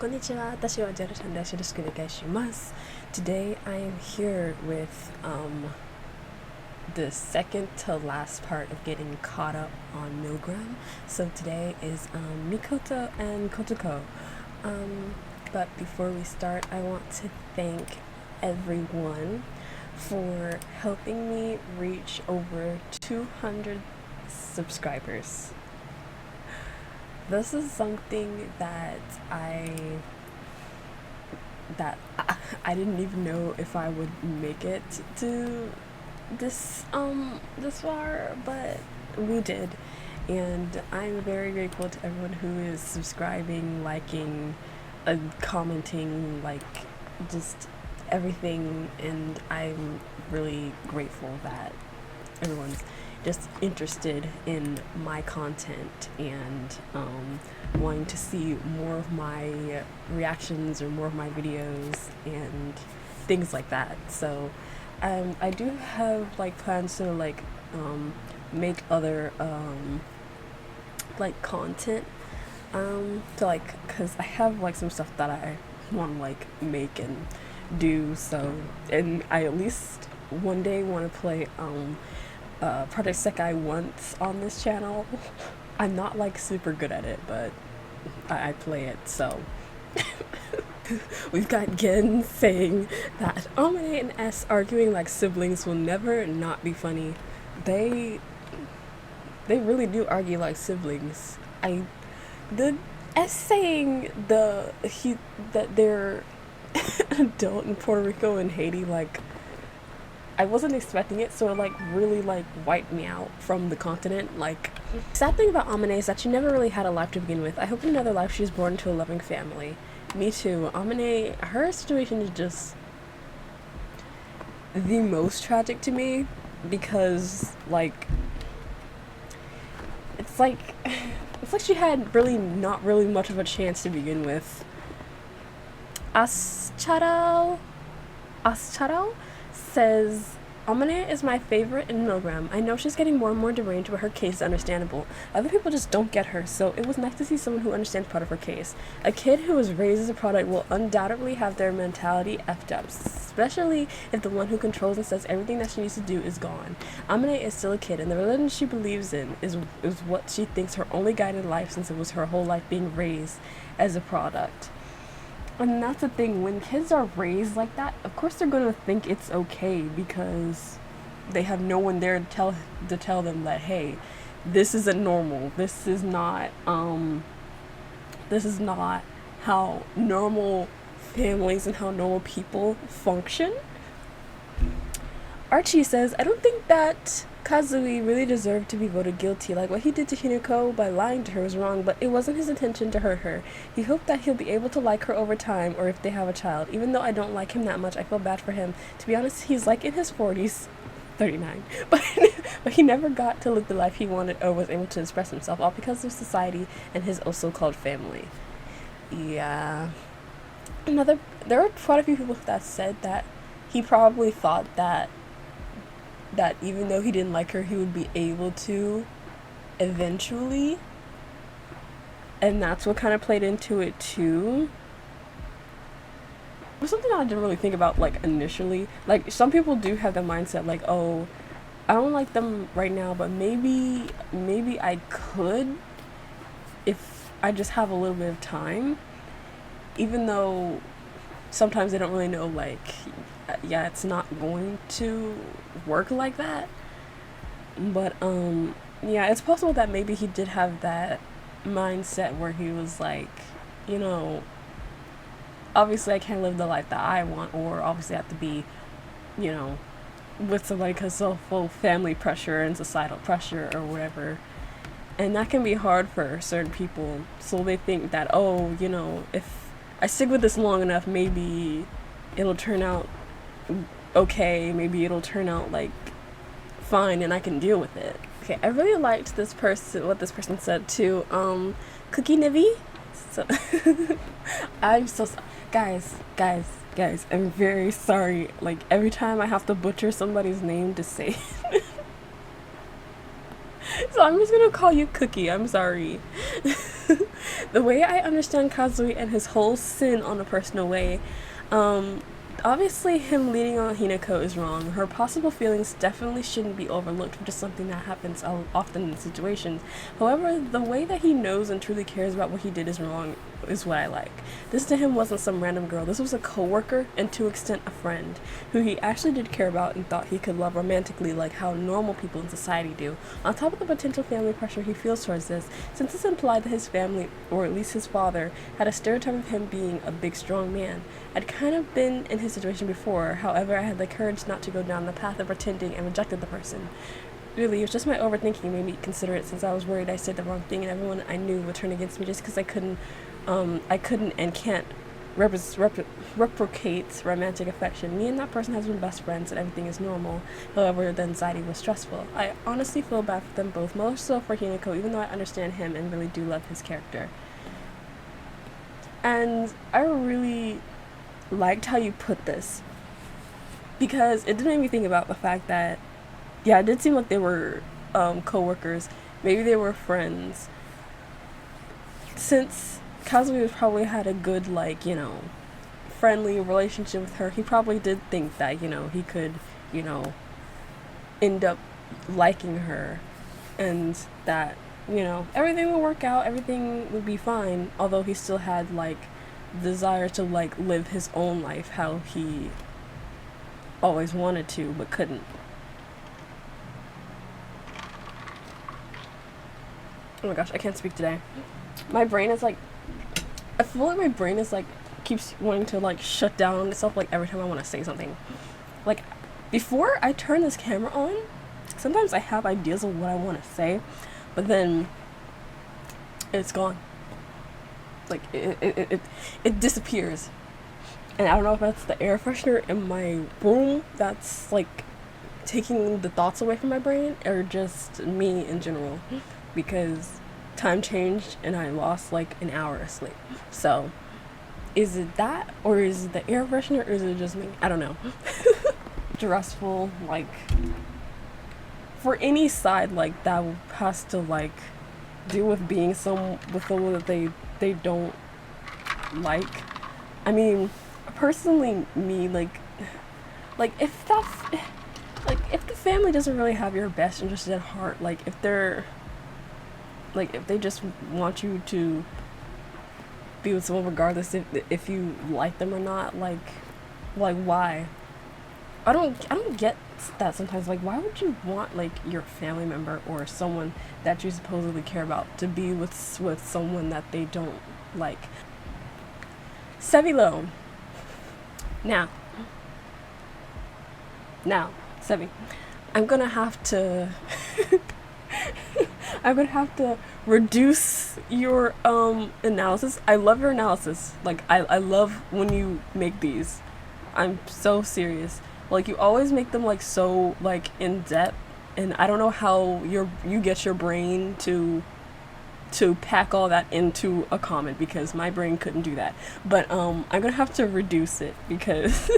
こんにちは。私はジェルチャンです。よろしくお願いします。Today I am here with the second to last part of getting caught up on Milgram. So today is Mikoto and Kotoko. But before we start, I want to thank everyone for helping me reach over 200 subscribers. This is something that I didn't even know if I would make it to this far, but we did, and I'm very grateful to everyone who is subscribing, liking, commenting, like just everything, and I'm really grateful that everyone's just interested in my content and wanting to see more of my reactions or more of my videos and things like that. So I do have like plans to like make other like content to like, because I have like some stuff that I want to like make and do, so, and I at least one day want to play Project Sekai once on this channel. I'm not like super good at it, but I play it, so. We've got Gen saying that Amane and S arguing like siblings will never not be funny. They really do argue like siblings. The S saying that they're adult in Puerto Rico and Haiti, like, I wasn't expecting it, so it like really like wiped me out from the continent. Like, sad thing about Amane is that she never really had a life to begin with. I hope in another life she's born into a loving family. Me too. Amane, her situation is just the most tragic to me, because like it's like she had really not really much of a chance to begin with. Ascharo says, Amane is my favorite in Milgram. I know she's getting more and more deranged, but her case is understandable. Other people just don't get her, so it was nice to see someone who understands part of her case. A kid who was raised as a product will undoubtedly have their mentality effed up, especially if the one who controls and says everything that she needs to do is gone. Amane is still a kid, and the religion she believes in is what she thinks her only guide in life, since it was her whole life being raised as a product. And that's the thing, when kids are raised like that, of course they're going to think it's okay, because they have no one there to tell them that, hey, this isn't normal. This is not how normal families and how normal people function. Archie says, I don't think that Kazui really deserved to be voted guilty. Like, what he did to Hinako by lying to her was wrong, but it wasn't his intention to hurt her. He hoped that he'll be able to like her over time, or if they have a child. Even though I don't like him that much, I feel bad for him. To be honest, he's like in his 40s, 39, but he never got to live the life he wanted or was able to express himself, all because of society and his so-called family. Yeah. There are quite a few people that said that he probably thought that even though he didn't like her, he would be able to eventually, and that's what kind of played into it too. It was something I didn't really think about like initially. Like, some people do have the mindset like, oh, I don't like them right now, but maybe I could if I just have a little bit of time, even though sometimes they don't really know, like, yeah, it's not going to work like that. But yeah, it's possible that maybe he did have that mindset where he was like, you know, obviously I can't live the life that I want, or obviously I have to be, you know, with somebody because of full family pressure and societal pressure or whatever. And that can be hard for certain people, so they think that, oh, you know, if I stick with this long enough, maybe it'll turn out okay, maybe it'll turn out like fine and I can deal with it. Okay, I really liked what this person said too. Cookie Nibby. So I'm so guys, I'm very sorry. Like, every time I have to butcher somebody's name to say so I'm just gonna call you Cookie. I'm sorry. The way I understand Kazui and his whole sin on a personal way, um, obviously him leading on Hinako is wrong. Her possible feelings definitely shouldn't be overlooked for just something that happens often in situations. However, the way that he knows and truly cares about what he did is wrong is what I like. This to him wasn't some random girl. This was a coworker and to extent a friend who he actually did care about and thought he could love romantically like how normal people in society do. On top of the potential family pressure he feels towards this, since this implied that his family, or at least his father, had a stereotype of him being a big strong man. I'd kind of been in his situation before, however I had the courage not to go down the path of pretending and rejected the person. Really, it was just my overthinking made me consider it, since I was worried I said the wrong thing and everyone I knew would turn against me just because I couldn't and can't reciprocate romantic affection. Me and that person has been best friends and everything is normal. However, the anxiety was stressful. I honestly feel bad for them both, most so for Hinako, even though I understand him and really do love his character. And I really liked how you put this, because it did make me think about the fact that, yeah, it did seem like they were co-workers. Maybe they were friends. Since Kazumi probably had a good, like, you know, friendly relationship with her, he probably did think that, you know, he could, you know, end up liking her and that, you know, everything would work out, everything would be fine, although he still had, like, desire to, like, live his own life how he always wanted to but couldn't. Oh my gosh, I can't speak today. My brain is like, I feel like my brain is like, keeps wanting to like shut down on itself like every time I want to say something. Like, before I turn this camera on, sometimes I have ideas of what I want to say, but then it's gone. Like, it disappears. And I don't know if that's the air freshener in my room that's like taking the thoughts away from my brain, or just me in general, because time changed and I lost like an hour of sleep. So is it that, or is it the air freshener, or is it just me? I don't know. Stressful, like, for any side like that has to like deal with being with someone that they don't like. I mean, personally, me, like if that, like, if the family doesn't really have your best interest at heart, like if they're, like if they just want you to be with someone regardless if you like them or not, like why? I don't get that sometimes. Like, why would you want like your family member or someone that you supposedly care about to be with someone that they don't like? Sevilo. Now, Sevi, I'm gonna have to I'm gonna have to reduce your analysis. I love your analysis. Like, I love when you make these. I'm so serious. Like, you always make them like so like in depth, and I don't know how you get your brain to pack all that into a comment, because my brain couldn't do that. But I'm gonna have to reduce it because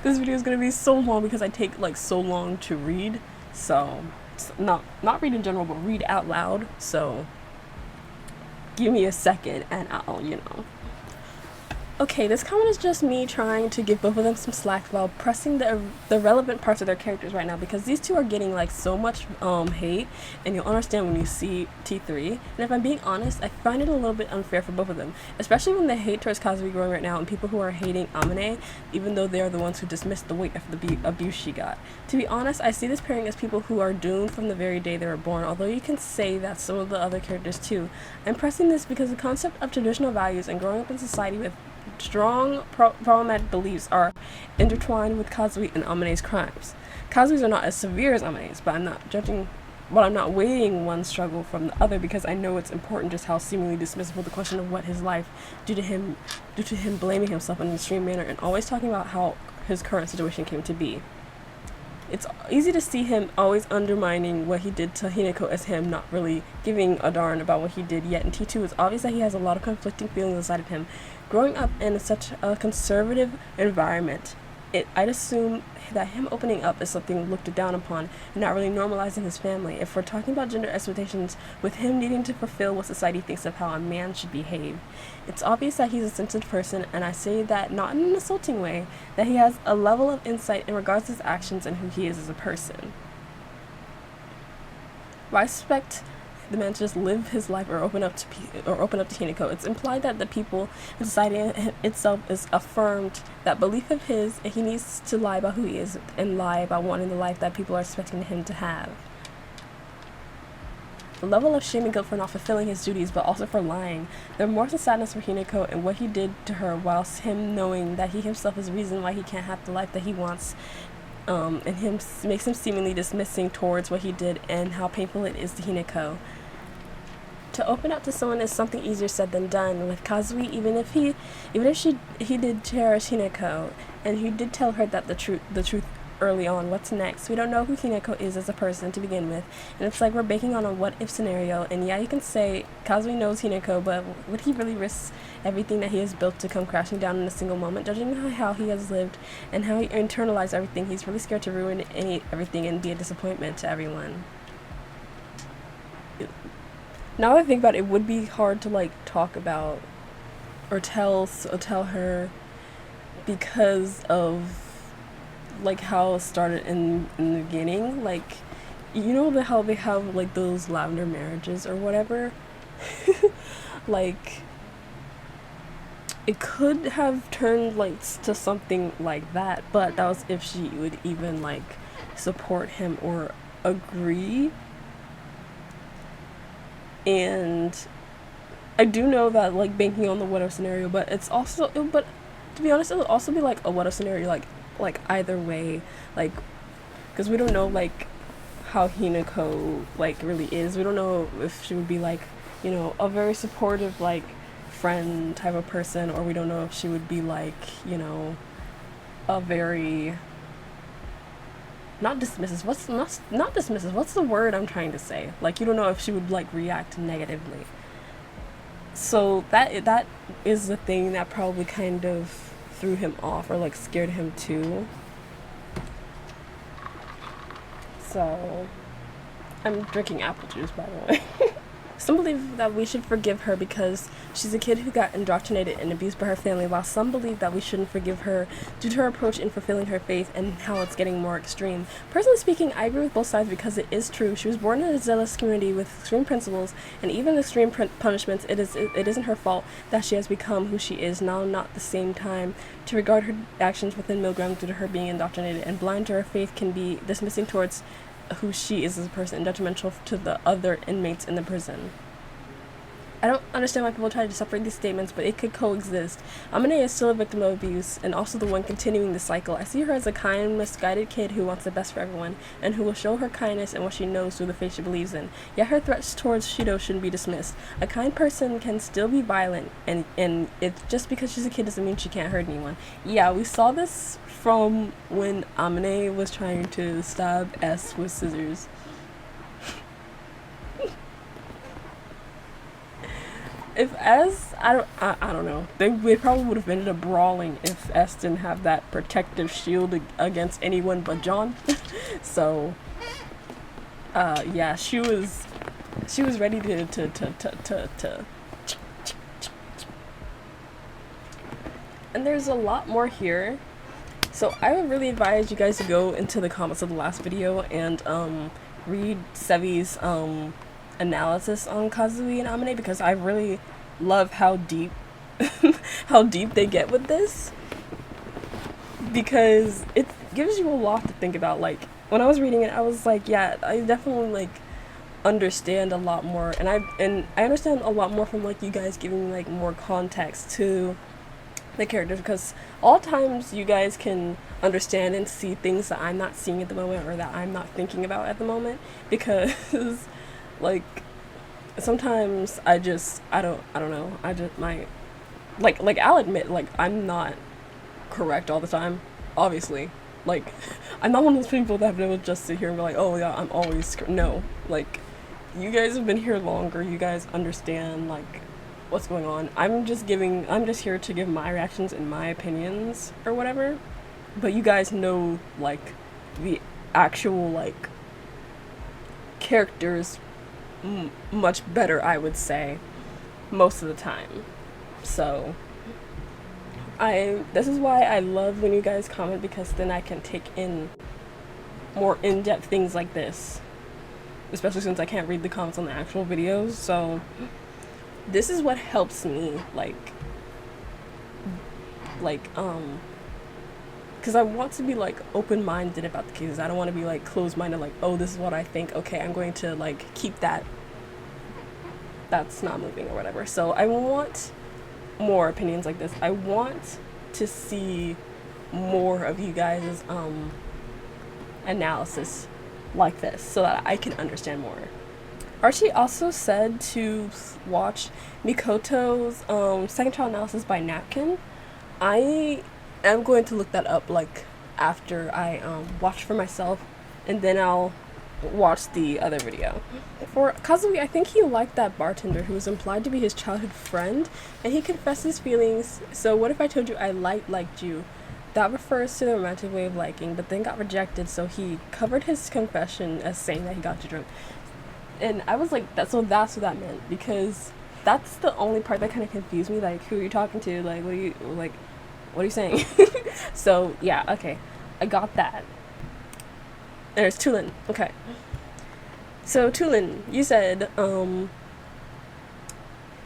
this video is gonna be so long, because I take like so long to read. So not read in general, but read out loud. So give me a second and I'll, you know. Okay, this comment is just me trying to give both of them some slack while pressing the relevant parts of their characters right now, because these two are getting like so much hate, and you'll understand when you see T3. And if I'm being honest, I find it a little bit unfair for both of them, especially when the hate towards Kazumi growing right now and people who are hating Amane, even though they are the ones who dismissed the weight of the abuse she got. To be honest, I see this pairing as people who are doomed from the very day they were born, although you can say that some of the other characters too. I'm pressing this because the concept of traditional values and growing up in society with strong problematic beliefs are intertwined with Kazui and Amane's crimes. Kazui's are not as severe as Amane's, but I'm not weighing one struggle from the other, because I know it's important just how seemingly dismissible the question of what his life due to him blaming himself in an extreme manner and always talking about how his current situation came to be. It's easy to see him always undermining what he did to Hinako as him not really giving a darn about what he did, yet in T2 it's obvious that he has a lot of conflicting feelings inside of him. Growing up in such a conservative environment, I'd assume that him opening up is something looked down upon and not really normalizing his family. If we're talking about gender expectations, with him needing to fulfill what society thinks of how a man should behave, it's obvious that he's a sensitive person, and I say that not in an insulting way, that he has a level of insight in regards to his actions and who he is as a person. I expect the man to just live his life or open up to Hinako. It's implied that the people and society itself is affirmed that belief of his, and he needs to lie about who he is and lie about wanting the life that people are expecting him to have. The level of shame and guilt for not fulfilling his duties, but also for lying. The remorse and sadness for Hinako and what he did to her, whilst him knowing that he himself is the reason why he can't have the life that he wants. And him makes him seemingly dismissing towards what he did and how painful it is to Hinako. To open up to someone is something easier said than done. With Kazui, even if he did cherish Hinako, and he did tell her that the truth early on. What's next? We don't know who Hinako is as a person to begin with, and it's like we're baking on a what-if scenario. And yeah, you can say Kazui knows Hinako, but would he really risk everything that he has built to come crashing down in a single moment? Judging how he has lived and how he internalized everything, he's really scared to ruin everything and be a disappointment to everyone. Now that I think about it, it would be hard to like talk about or tell her because of like how it started in the beginning. Like, you know how they have like those lavender marriages or whatever. Like, it could have turned like to something like that, but that was if she would even like support him or agree. And I do know that like banking on the what if scenario, but it's also, but to be honest, it would also be like a what if scenario like either way, like, because we don't know like how Hinako like really is. We don't know if she would be like, you know, a very supportive like friend type of person, or we don't know if she would be like, you know, a very not dismissive. Not dismissive. What's the word I'm trying to say? Like, you don't know if she would like react negatively. So that is the thing that probably kind of threw him off or like scared him too. So I'm drinking apple juice, by the way. Some believe that we should forgive her because she's a kid who got indoctrinated and abused by her family, while some believe that we shouldn't forgive her due to her approach in fulfilling her faith and how it's getting more extreme. Personally speaking, I agree with both sides because it is true. She was born in a zealous community with extreme principles and even extreme punishments. It isn't her fault that she has become who she is now. Not at the same time, to regard her actions within Milgram due to her being indoctrinated and blind to her faith can be dismissing towards who she is as a person and detrimental to the other inmates in the prison. I don't understand why people try to separate these statements, but it could coexist. Amane is still a victim of abuse and also the one continuing the cycle. I see her as a kind, misguided kid who wants the best for everyone and who will show her kindness and what she knows through the faith she believes in. Yet her threats towards Shido shouldn't be dismissed. A kind person can still be violent, and it's just because she's a kid doesn't mean she can't hurt anyone. Yeah, we saw this from when Amane was trying to stab S with scissors. If S, I don't know. They probably would have ended up brawling if S didn't have that protective shield against anyone but John. So, yeah, she was ready to. And there's a lot more here. So I would really advise you guys to go into the comments of the last video and read Sevi's analysis on Kazui and Amane, because I really love how deep they get with this, because it gives you a lot to think about. Like, when I was reading it, I was like, yeah, I definitely like understand a lot more, and I understand a lot more from like you guys giving me like more context to the characters, because all times you guys can understand and see things that I'm not seeing at the moment or that I'm not thinking about at the moment, because like sometimes I don't know, I just might like I'll admit like I'm not correct all the time, obviously. Like, I'm not one of those people that will just sit here and be like, oh yeah, I'm always no. Like, you guys have been here longer, you guys understand like what's going on. I'm just here to give my reactions and my opinions or whatever. but you guys know like the actual like characters much better, I would say, most of the time. So this is why I love when you guys comment, because then I can take in more in-depth things like this, especially since I can't read the comments on the actual videos. So this is what helps me because I want to be like open-minded about the cases. I don't want to be like closed-minded, like, oh, this is what I think, okay, I'm going to like keep that's not moving or whatever. So I want more opinions like this. I want to see more of you guys' analysis like this so that I can understand more. Archie also said to watch Mikoto's second trial analysis by Napkin. I am going to look that up like after I watch for myself, and then I'll watch the other video. For Kazui, I think he liked that bartender who was implied to be his childhood friend, and he confessed his feelings. So what if I told you I liked you? That refers to the romantic way of liking, but then got rejected, so he covered his confession as saying that he got too drunk. And I was like, that's what that meant, because that's the only part that kind of confused me. Like, who are you talking to? Like, what are you saying? So yeah, okay, I got that. There's Tulin. Okay. So Tulin, you said,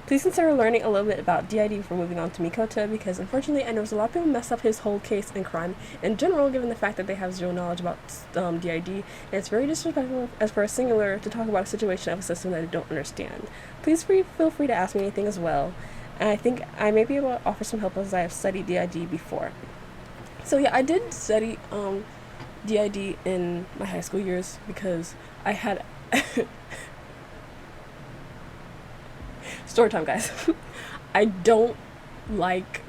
please consider learning a little bit about DID before moving on to Mikoto, because unfortunately I know a lot of people mess up his whole case and crime in general, given the fact that they have zero knowledge about DID, and it's very disrespectful as for a singular to talk about a situation of a system that I don't understand. Please feel free to ask me anything as well, and I think I may be able to offer some help as I have studied DID before. So yeah, I did study DID in my high school years because I had story time, guys. I don't like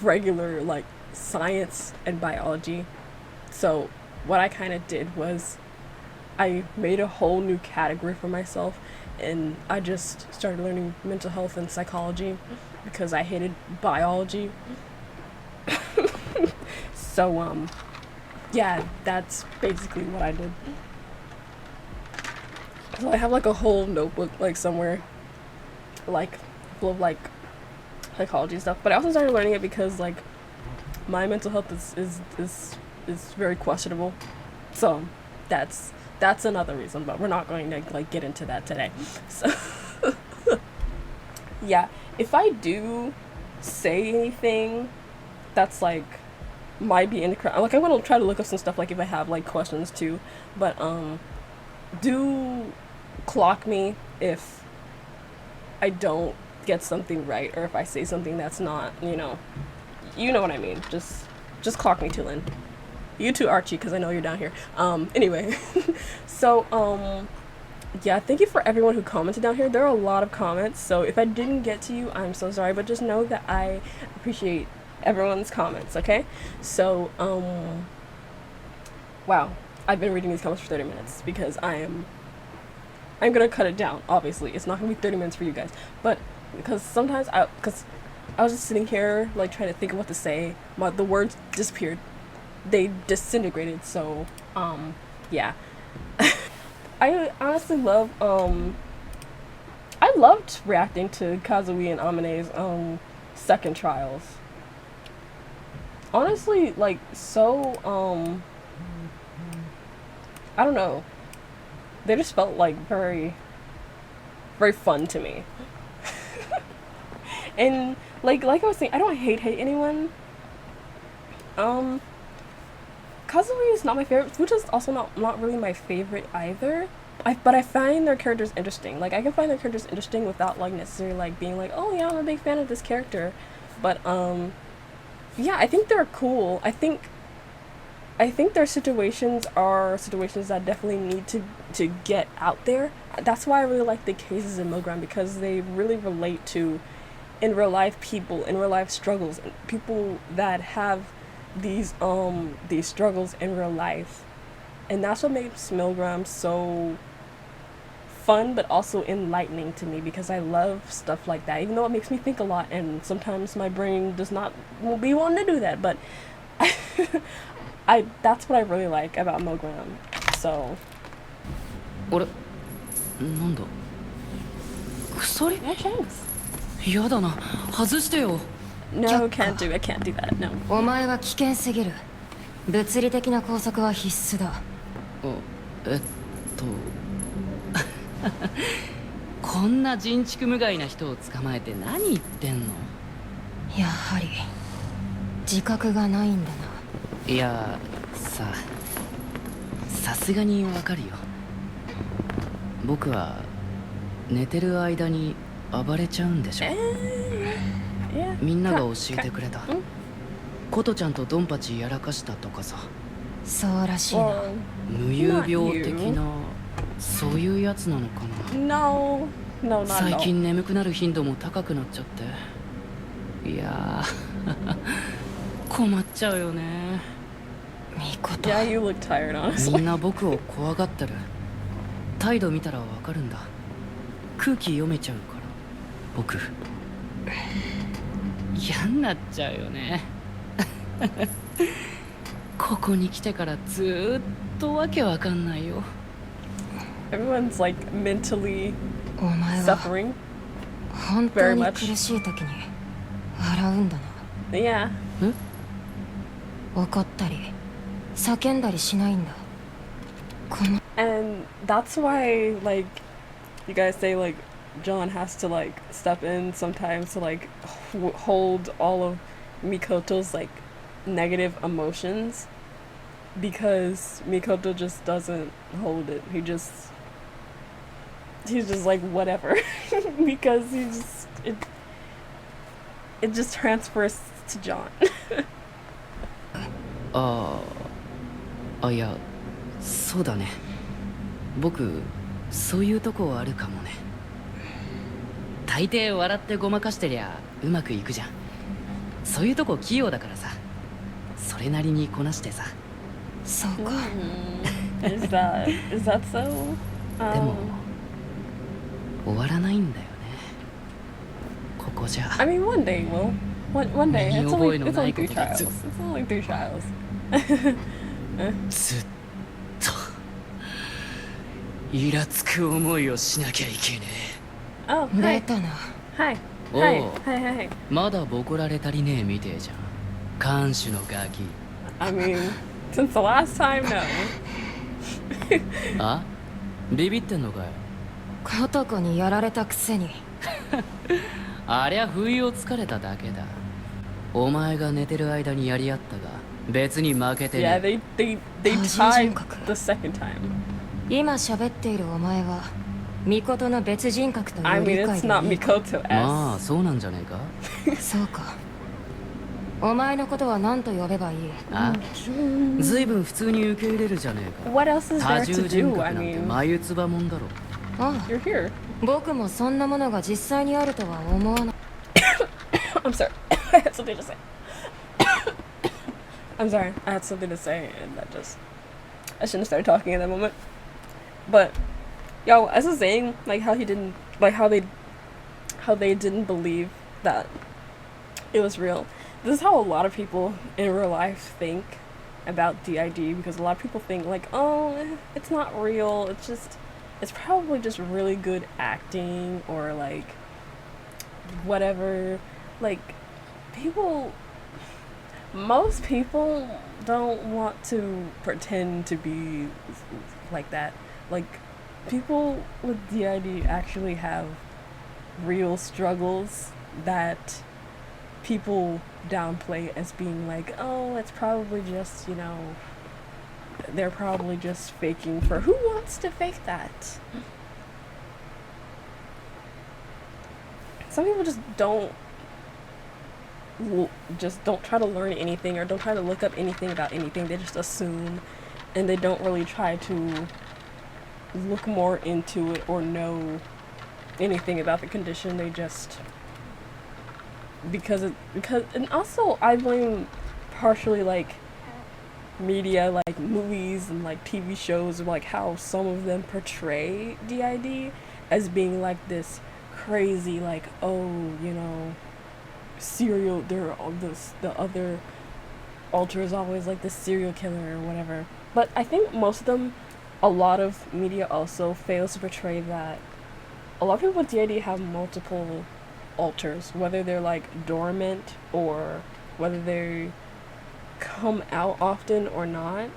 regular like science and biology, so what I kind of did was I made a whole new category for myself, and I just started learning mental health and psychology because I hated biology. So yeah, that's basically what I did. So I have like a whole notebook like somewhere, like full of like psychology stuff. But I also started learning it because like my mental health is very questionable. So that's another reason. But we're not going to like get into that today. So yeah, if I do say anything that's like might be incorrect, like I'm gonna try to look up some stuff like if I have like questions too. But do clock me if I don't get something right, or if I say something that's not, you know what I mean. Just clock me, Tulin. You too, Archie, because I know you're down here. Anyway, so yeah, thank you for everyone who commented down here. There are a lot of comments, so if I didn't get to you, I'm so sorry, but just know that I appreciate everyone's comments, okay? So wow, I've been reading these comments for 30 minutes because I'm gonna cut it down. Obviously, it's not gonna be 30 minutes for you guys, but because sometimes I was just sitting here like trying to think of what to say, but the words disappeared. They disintegrated. So yeah. I honestly love I loved reacting to Kazui and Amine's second trials. Honestly, like, so I don't know, they just felt like very fun to me. And like I was saying, I don't hate anyone. Kazui is not my favorite. Futa is also not really my favorite either. But I find their characters interesting. Like, I can find their characters interesting without like necessarily like being like, oh yeah, I'm a big fan of this character. But yeah, I think they're cool. I think their situations are situations that definitely need to get out there. That's why I really like the cases in Milgram, because they really relate to in real life people, in real life struggles, and people that have these struggles in real life. And that's what makes Milgram so fun but also enlightening to me because I love stuff like that, even though it makes me think a lot and sometimes my brain does not be wanting to do that, but I that's what I really like about Milgram. So あれなんだ鎖 yeah, thanks. やだな外してよ No, can't do. I can't do that. No. お前は危険すぎる。物理的な拘束は必須だ。こんな人畜無害な人を捕まえて何言ってんの。やはり自覚がないんだな。いやさすがにわかるよ。僕は寝てる間に暴れちゃうんでしょ。みんなが教えてくれた。コトちゃんとドンパチやらかしたとかさ。そうらしいな。無遊病的なそういうやつなのかな。 No, no, not 最 at all. 近眠くなる頻度も高くなっちゃって。いや困っちゃうよね。ミコト。Yeah, you look tired, み honestly. んな僕を怖がってる。態度見たらわかるんだ。空気読めちゃうから僕嫌になっちゃうよね。ここに来てからずーっとわけわかんないよ。 Everyone's like mentally お前は suffering. 本当に苦しい時に笑うんだな。 Yeah. 怒ったり叫んだりしないんだ。And that's why, like, you guys say, like, John has to, like, step in sometimes to, like, hold all of Mikoto's, like, negative emotions. Because Mikoto just doesn't hold it. He's just like, whatever. Because it just transfers to John. いやそうだね。僕そういうとこあるかもね。大抵笑ってごまかしてりゃうまくいくじゃん。そういうとこ器用だからさ。それなりにこなしてさ。そうか。Is that so? でも終わらないんだよね。ここじゃ。 I mean, one day will. One day. It's only 3 trials. It's only 3 trials. ずっとイラつく思いをしなきゃいけねえ。 Oh, 出 hi. たな。 Hi. おう Hi. まだボコられ足りねえみてえじゃん。看守のガキ。 I mean, since the last time, no. あビビってんのかよ。コトコにやられたくせに。ありゃ不意をつかれただけだ。お前が寝てる間にやり合ったが別に負けてね Yeah, they tied the second time. 今喋っているお前はミコトの別人格とい I う mean, 理 it's 解で not いいか。 Mikoto まあ S. そうなんじゃねえか。そうか。お前のことは何と呼べばいい？あずいぶん普通に受け入れるじゃねえか。 What else is 多 there 重 to 人 do? 格 I なんて mean, 眉唾もんだろ。ああ、 you're here. 僕もそんなものが実際にあるとは思わない。I'm sorry. I had something to say. I'm sorry. I had something to say, and I shouldn't have started talking in that moment. But, yo, as I was saying, like how they didn't believe that it was real. This is how a lot of people in real life think about DID, because a lot of people think like, oh, it's not real. It's probably just really good acting or like whatever. Like most people don't want to pretend to be like that. Like people with DID actually have real struggles that people downplay as being like, oh, it's probably just, they're probably just faking for who wants to fake that? Some people just don't try to learn anything or don't try to look up anything about anything. They just assume, and they don't really try to look more into it or know anything about the condition. They just because and also I blame partially like media, like movies and like TV shows, like how some of them portray DID as being like this crazy, like, oh, you know, serial, they're all this, the other alter is always like the serial killer or whatever. But I think most of them, a lot of media also fails to portray that a lot of people with DID have multiple alters, whether they're like dormant or whether they come out often or not,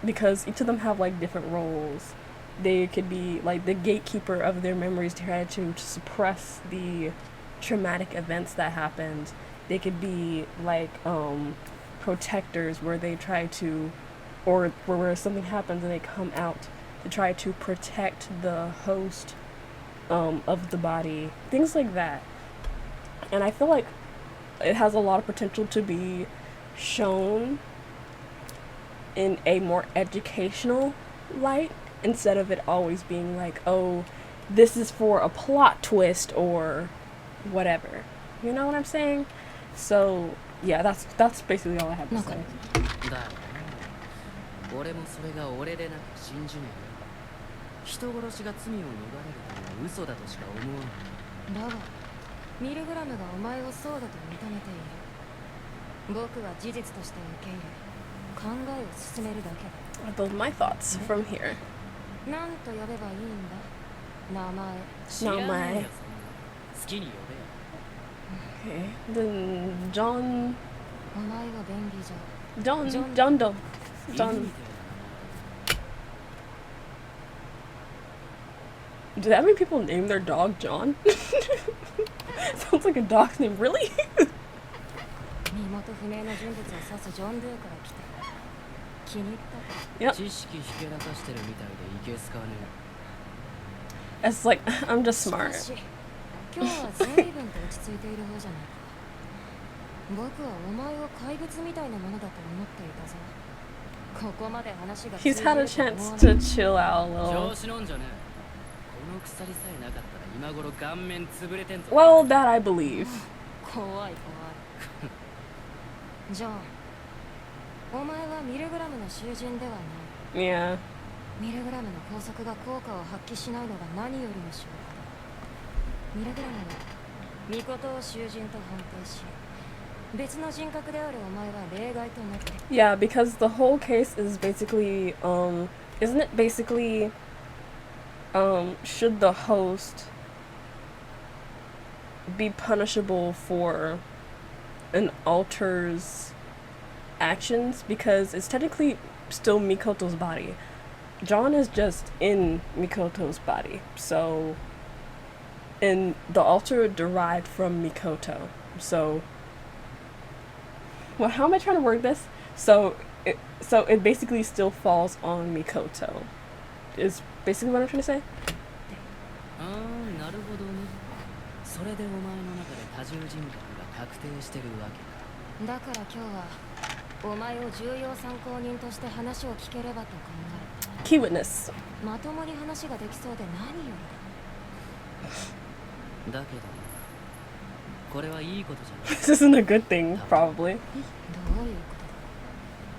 because each of them have like different roles. They could be like the gatekeeper of their memories to try to suppress the traumatic events that happened. They could be like protectors where they try to, or where something happens and they come out to try to protect the host of the body, things like that. And I feel like it has a lot of potential to be shown in a more educational light instead of it always being like, oh, this is for a plot twist or whatever. You know what I'm saying? So yeah, that's basically all I have to say. だよな。俺もそれが俺でなく信じねえよ。人殺しが罪を逃れるという嘘だとしか思わない。だが、ミルグラムがお前をそうだと認めている。僕は事実として受け入れ、考えを進めるだけだ。Those are my thoughts from here. 何と呼べばいいんだ？名前。知らないよ、好きに呼べよ。Okay. Then John. お前は便宜上。John Do. John. Do that mean people name their dog John? Sounds like a dog's name. Really? 身元不明の人物を指すジョン・ドゥから来た。気に入ったか。Yep. 知識ひけらかしてるみたいでいけすかね It's like I'm just smart. しかし、今日は随分と落ち着いている方じゃないか。僕はお前を怪物みたいなものだと思っていたぞ。ここまで話が He's had a chance to chill out a え。 little. 調子乗んじゃねえ。この鎖さえなかったら今頃顔面潰れてんぞ。 Well, that I believe. 怖い怖い。ジョン、お前はミルグラムの囚人ではない。 Yeah. ミルグラムの拘束が効果を発揮しないのが何よりの証拠だ。ミルグラムはミコトを囚人と判定し、別の人格であるお前は例外となって。 Yeah, because the whole case is basically, isn't it basically, should the host be punishable for an alter's actions? Because it's technically still Mikoto's body. John is just in Mikoto's body, so, and the alter derived from Mikoto, so, well, how am I trying to word this? So it basically still falls on Mikoto, is basically what I'm trying to say. ああ、なるほどね。それでお前の中で多重人格が確定してるわけだ。だから今日はお前を重要参考人として話を聞ければと考えた。 Key witness. まともに話ができそうで何よりだ。だけど、これはいいことじゃない。 This isn't a good thing, probably. どういうこ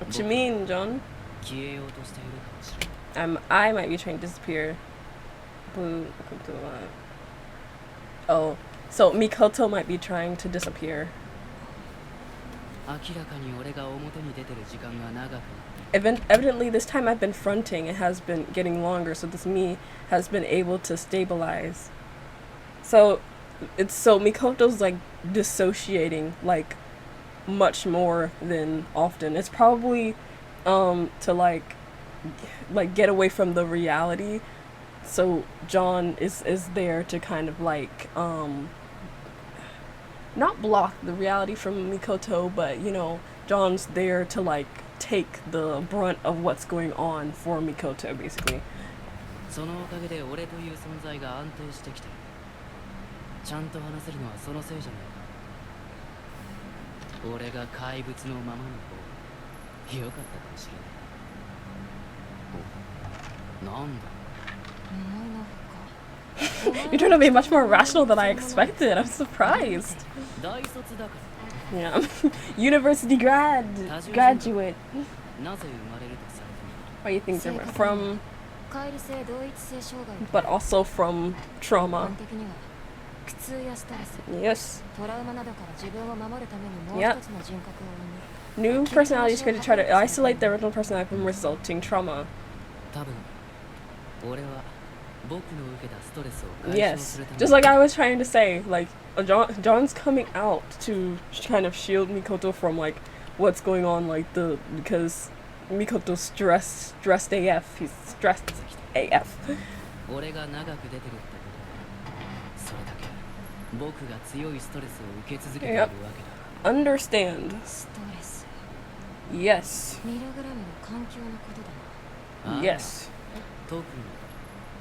とだ。 What you mean, John? 消えようとしているかもしれない。I might be trying to disappear. Blue. Oh, so Mikoto might be trying to disappear. 明らかに俺が表に出てる時間が長くなって。 Evidently, this time I've been fronting. It has been getting longer, so this me has been able to stabilize. So Mikoto's like dissociating like much more than often. It's probably to like get away from the reality. So John is there to kind of like not block the reality from Mikoto, but you know, John's there to like take the brunt of what's going on for Mikoto, basically. そのおかげで俺という存在が安定してきてる。ちゃんと話せるのはそのせいじゃないか。俺が怪物のままの方が良かったかもしれない。お、なんだ。 You turned out to be much more rational than I expected. I'm surprised. 大卒だから。 Yeah. University graduate. なぜ生まれるとされている？ Why do you think they're from, 乖離性同一性障害 but also from 一 trauma? 般的には苦痛やストレス Yes. トラウマなどから自分を守るためにもう Yep. 一つの人格を生み New personalities created to try to isolate the original personality from resulting trauma. 多分俺は僕の受けたストレスを解消 Yes. するため Just like I was trying to say, like, John's coming out to kind of shield Mikoto from, like, what's going on, like, because Mikoto's stressed AF. He's stressed AF. 俺が長く出てるってことはそれだけ僕が強いストレスを受け続けているわけだ。 Understand. ストレス Yes. ミルグラムの環境のことだな Yes. 特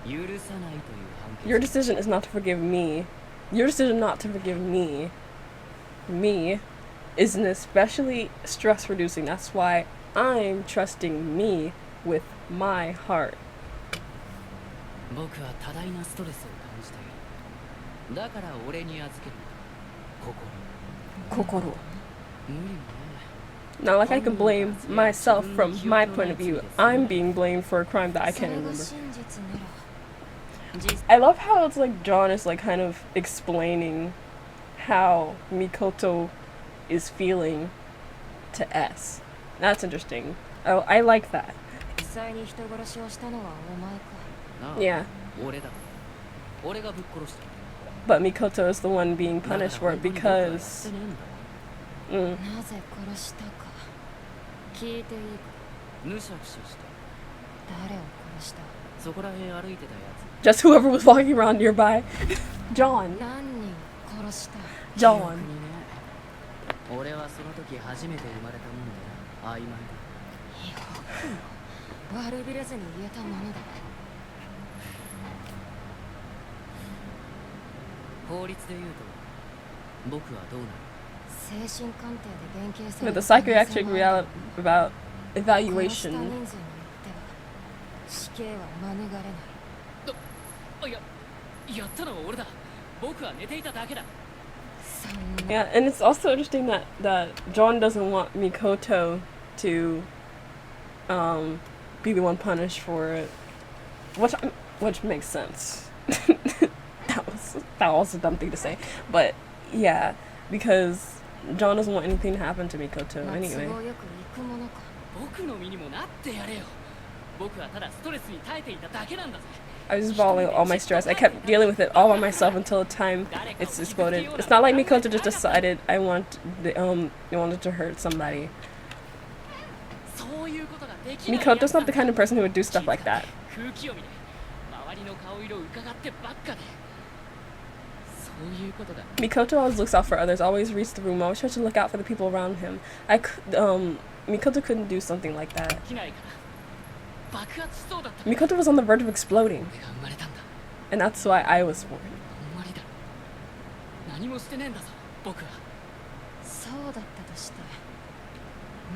に許さないという判決 Your decision is not to forgive me. Your decision not to forgive me isn't especially stress reducing. That's why I'm trusting me with my heart. 僕は多大なストレスを感じている。だから俺に預ける心。 Kokoro. 無理もね。 Not like I can blame myself from my point of view. I'm being blamed for a crime that I そ can't れが remember. 真実なら実 I love how it's like John is like kind of explaining how Mikoto is feeling to S. That's interesting. I like that. 際に人殺しをしたのはお前かなあ Yeah. 俺だ。俺がぶっ殺した。 But Mikoto is the one being punished for it だから本当に僕はやって because ねえんだよ mm, なぜ殺したか聞いていいかむしゃくしゃして誰を殺したそこらへん歩いてたや just whoever was walking around nearby. John. 何人殺した John. 記憶にね俺はその時初めて生まれたもんでな曖昧だ。悪びれずに言えたものだ法律で言うと僕はどうなる？精神鑑定で減刑され With る the 可能性 psychiatric もある about 殺した人 evaluation. 数によっては死刑は免れないあ、やったのは俺だ。僕は寝ていただけだ。そんな Yeah, and it's also interesting that John doesn't want Mikoto to be the one punished for it, which makes sense. that was a dumb thing to say, but yeah, because John doesn't want anything to happen to Mikoto まあ anyway. 都合よく行くものか僕の身にもなってやれよ。僕はただストレスに耐えていただけなんだぜ。 I was bawling all my stress. I kept dealing with it all by myself until the time it's exploded. It's not like Mikoto just decided I wanted to hurt somebody. そういうことができない。 Mikoto's not the kind of person who would do stuff like that. 空気を見て周りの顔色を伺ってばっかで。そういうことだ。 Mikoto always looks out for others, always reads the room, always tries to look out for the people around him. Mikoto couldn't do something like that. できないから爆発しそうだった。 Mikoto was on the verge of exploding, 俺が生まれたんだ。 and that's why I was born. あんまりだ。何もしてねえんだぞ。僕は。そうだったとして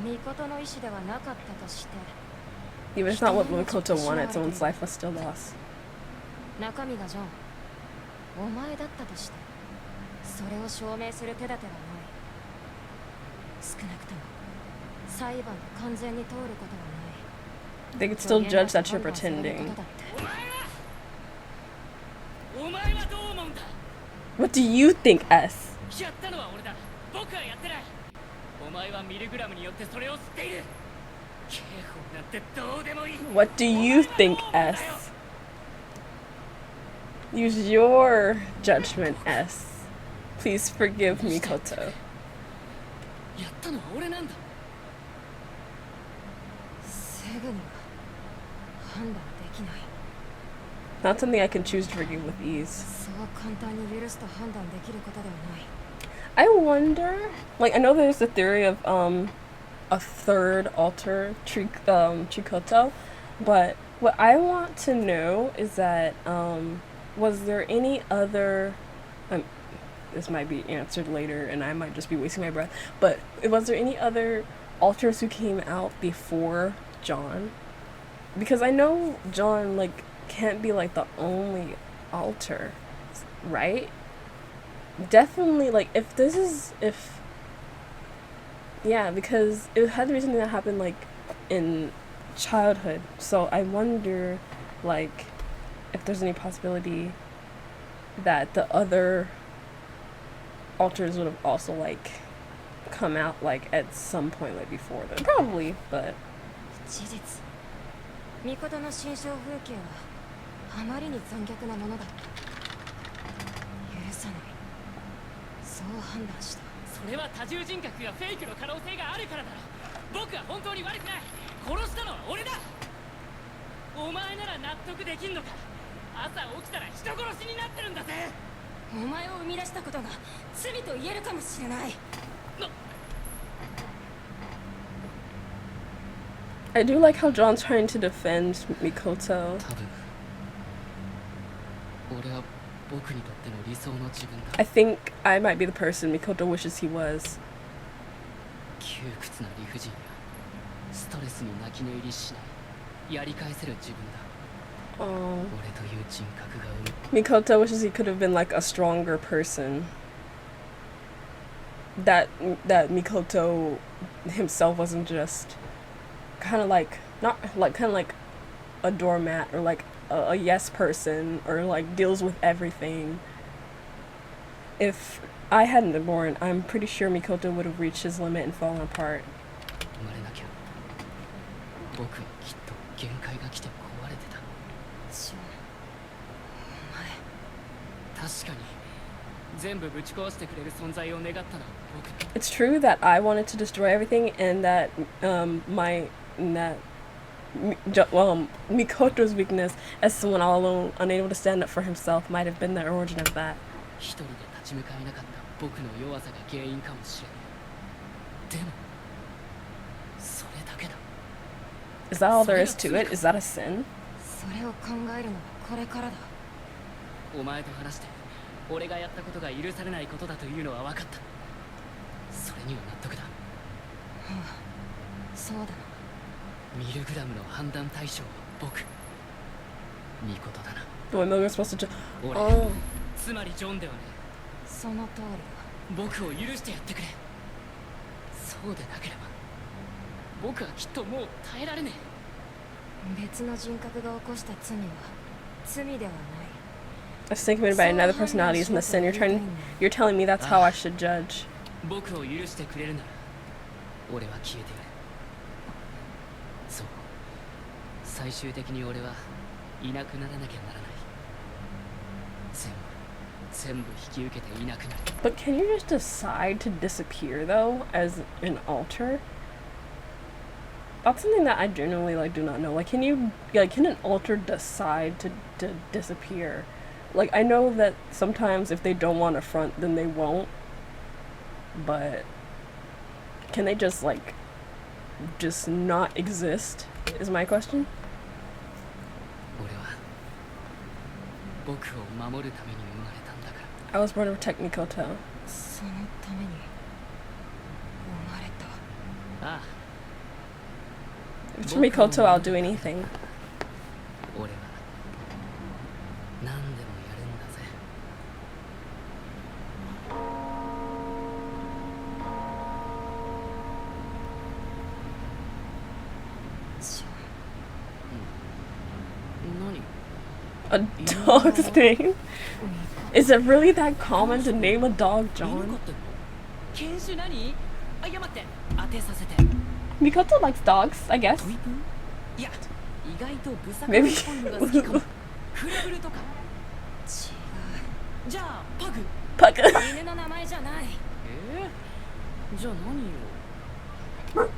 ミコトの意思ではなかったとして Even if it's not what Mikoto wanted, someone's life was still lost. 中身がジョンお前だったとしてそれを証明する手立てはない少なくとも裁判で完全に通ることはない They could still judge that you're pretending. お前はどう思うんだ。 What do you think, S? やったのは俺だ。僕はやってない。お前はミルグラムによってそれを知っている。刑法なんてどうでもいい。 What do you think, S? Use your judgment, S. Please forgive Mikoto. やったのは俺なんだ。すぐには判断できない Not something I can choose to forgive with ease. そう簡単に許すと判断できることではない I wonder, like, I know there's the theory of a third alter Trikoto, but what I want to know is that was there any other this might be answered later and I might just be wasting my breath, but was there any other alters who came out before John? Because I know John like can't be like the only alter, right? Definitely, like, yeah, because it had to be something that happened like in childhood. So I wonder, like, if there's any possibility that the other alters would have also like come out like at some point like before that. Probably, but 事実ミコトの心象風景はあまりに残虐なものだった許さないそう判断したそれは多重人格がフェイクの可能性があるからだろ僕は本当に悪くない殺したのは俺だお前なら納得できんのか朝起きたら人殺しになってるんだぜお前を生み出したことが罪と言えるかもしれない I do like how John's trying to defend Mikoto. 多分俺は僕にとっての理想の自分だ I think I might be the person Mikoto wishes he was. 窮屈な理不尽やストレスに泣き寝入りしないやり返せる自分だ Oh. 俺という人格が生む Mikoto wishes he could have been like a stronger person. That Mikoto himself wasn't just kind of like not like kind of like a doormat or like a yes person or like deals with everything. If I hadn't been born, I'm pretty sure Mikoto would have reached his limit and fallen apart. 生まれなきゃ僕はきっと限界が来て壊れてたジョン確かに全部ぶち壊してくれる存在を願ったのは僕だ It's true that I wanted to destroy everything and that Mikoto's weakness as someone all alone, unable to stand up for himself, might have been the origin of that. 一人で立ち向かえなかった僕の弱さが原因かもしれないでもそれだけだ Is that all there is to it? Is that a sin? それを考えるのはこれからだお前と話して俺がやったことが許されないことだというのは分かったそれには納得だそうだなミルグラムの判断対象は僕ミコトだな The way Milgram's supposed to. 俺、 Oh. つまりジョンではねその通り僕を許してやってくれそうでなければ僕はきっともう耐えられねだ別の人格が起こした罪は罪ではない A sin committed by another personality isn't a sin. You're telling me that's how I should judge. え僕を許してくれるなら俺は消えてやるそう最終的に俺はいなくならなきゃならない全部引き受けていなくなる But can you just decide to disappear though, as an alter? That's something that I genuinely like do not know. Like, can an alter decide to disappear? Like, I know that sometimes if they don't want to front, then they won't. But can they just like just not exist? Is my question. 俺は僕を守るために生まれたんだから I was born to protect Mikoto. そのために生まれたああ If it's for Mikoto, I'll do anything. 俺は何でもやるんだぜ ジョ何 A dog's name? Is it really that common to name a dog 犬飼 John? ってんの犬種何あ、いや待って当てさせて Mikoto likes dogs, I guess. トイプーいや意外とブサカ Maybe. っぽいのが好きかもフラブルとかン違じゃあパグ Puck. う犬の名前じゃないじゃあ何よ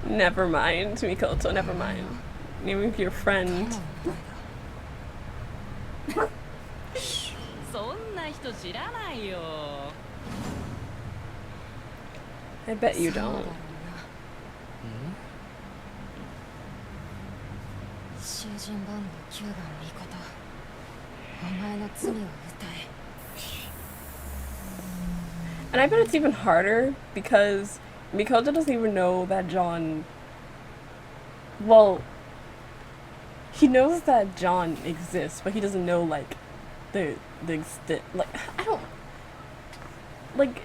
Never mind, Mikoto, never mind. Name of your friend. そんな人知らないよ I bet you そうだろう don't. な囚人番号9番ミコトお前の罪を歌え And I bet it's even harder because Mikoto doesn't even know that John. Well, he knows that John exists, but he doesn't know like the extent. Like I don't. Like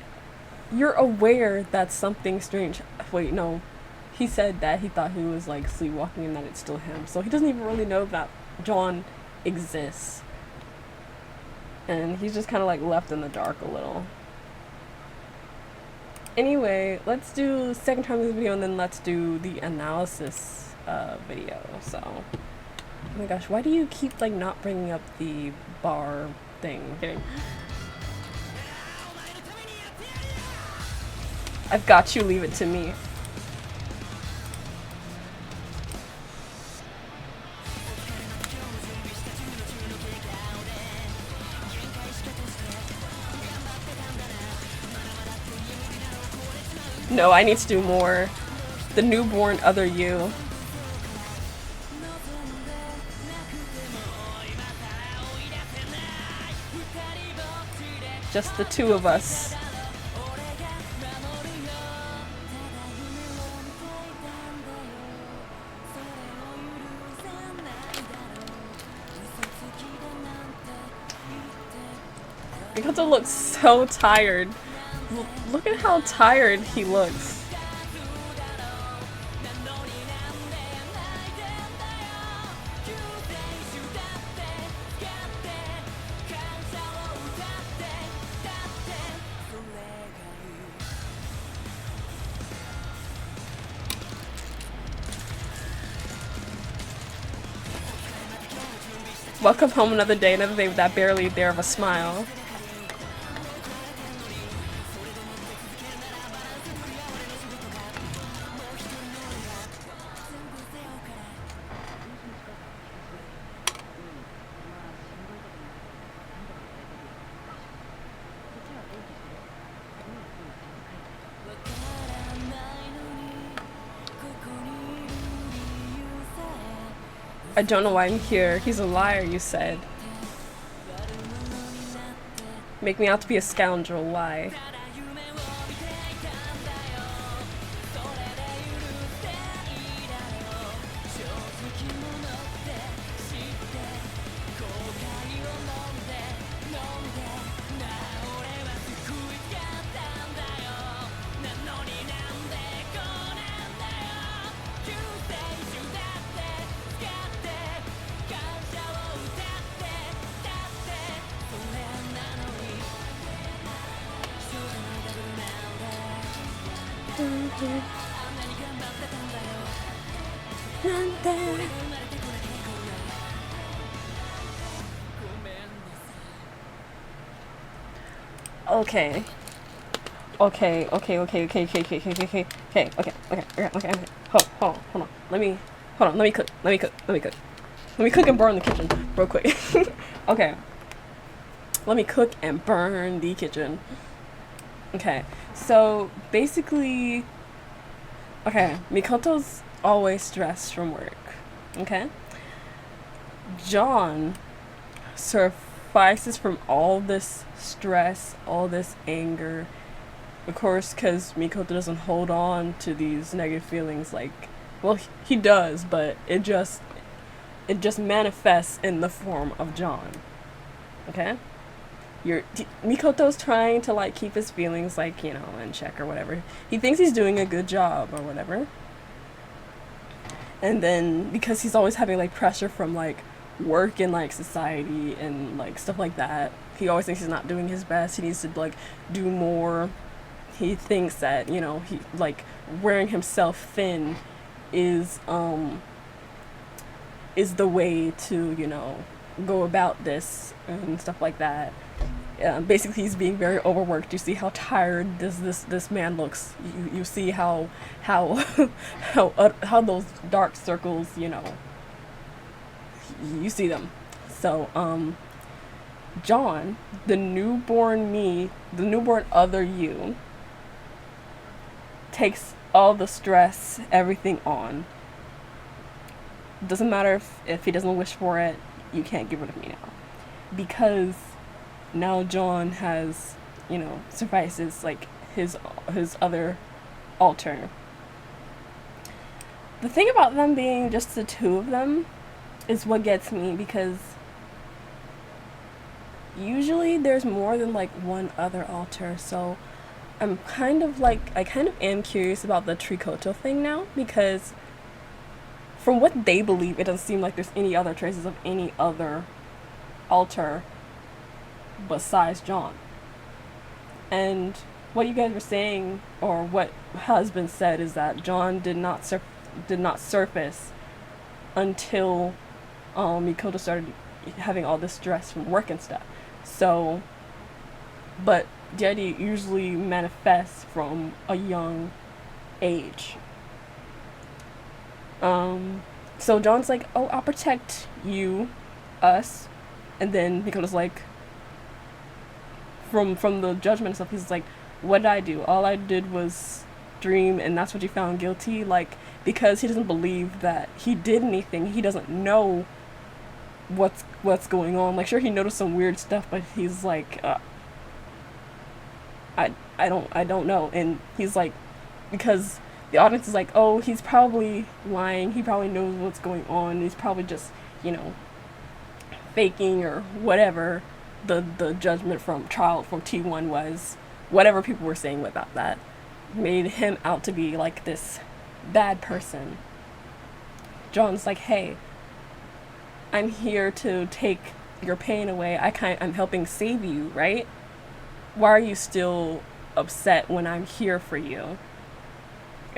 you're aware that something strange. Wait, no. he said that he thought he was like sleepwalking and that it's still him. So he doesn't even really know that John exists. And he's just kind of like left in the dark a little. Anyway, let's do second time this video and then let's do the analysis video. So, oh my gosh, why do you keep like not bringing up the bar thing? Kidding. I've got you, leave it to me. No, I need to do more. The newborn other you. Just the two of us. Mikoto looks so tired. Look at how tired he looks. Welcome home another day with that barely there of a smile. I don't know why I'm here. He's a liar, you said. Make me out to be a scoundrel. Lie. Okay. Okay. Hold on. Let me cook and burn the kitchen real quick. Okay. Let me cook and burn the kitchen. Okay. So basically, okay, Mikoto's always stressed from work. Okay? John suffices from all this stress, all this anger. Of course, because Mikoto doesn't hold on to these negative feelings like, well, he does, but it just manifests in the form of John. Okay? Mikoto's trying to like keep his feelings like, you know, in check or whatever. He thinks he's doing a good job or whatever. And then because he's always having like pressure from like work and like society and like stuff like that, he always thinks he's not doing his best. He needs to like do more. He thinks that, you know, he like wearing himself thin is the way to, you know, go about this and stuff like that. Basically, he's being very overworked. You see how tired this man looks. You see how those dark circles, you know, you see them. So John, the newborn me, the newborn other you, takes all the stress, everything on. Doesn't matter if he doesn't wish for it, you can't get rid of me now. Because now John has, you know, suffices like his other alter. The thing about them being just the two of them is what gets me, because usually there's more than like one other alter. So I'm kind of like, I kind of am curious about the Trikoto thing now, because from what they believe, it doesn't seem like there's any other traces of any other altar besides John. And what you guys were saying, or what has been said, is that John did not surface until Mikoto started having all this stress from work and stuff. So, but deity usually manifests from a young age. So John's like, oh, I'll protect you, us, and then Mikoto's like, from the judgment and stuff, he's like, what did I do? All I did was dream, and that's what you found guilty? Like, because he doesn't believe that he did anything, he doesn't know what's going on. Like, sure, he noticed some weird stuff, but he's like, I don't know. And he's like, because the audience is like, oh, he's probably lying, he probably knows what's going on, he's probably just, you know, faking or whatever the judgment from T1 was. Whatever people were saying about that made him out to be like this bad person. John's like, hey, I'm here to take your pain away. I'm helping save you, right? Why are you still upset when I'm here for you?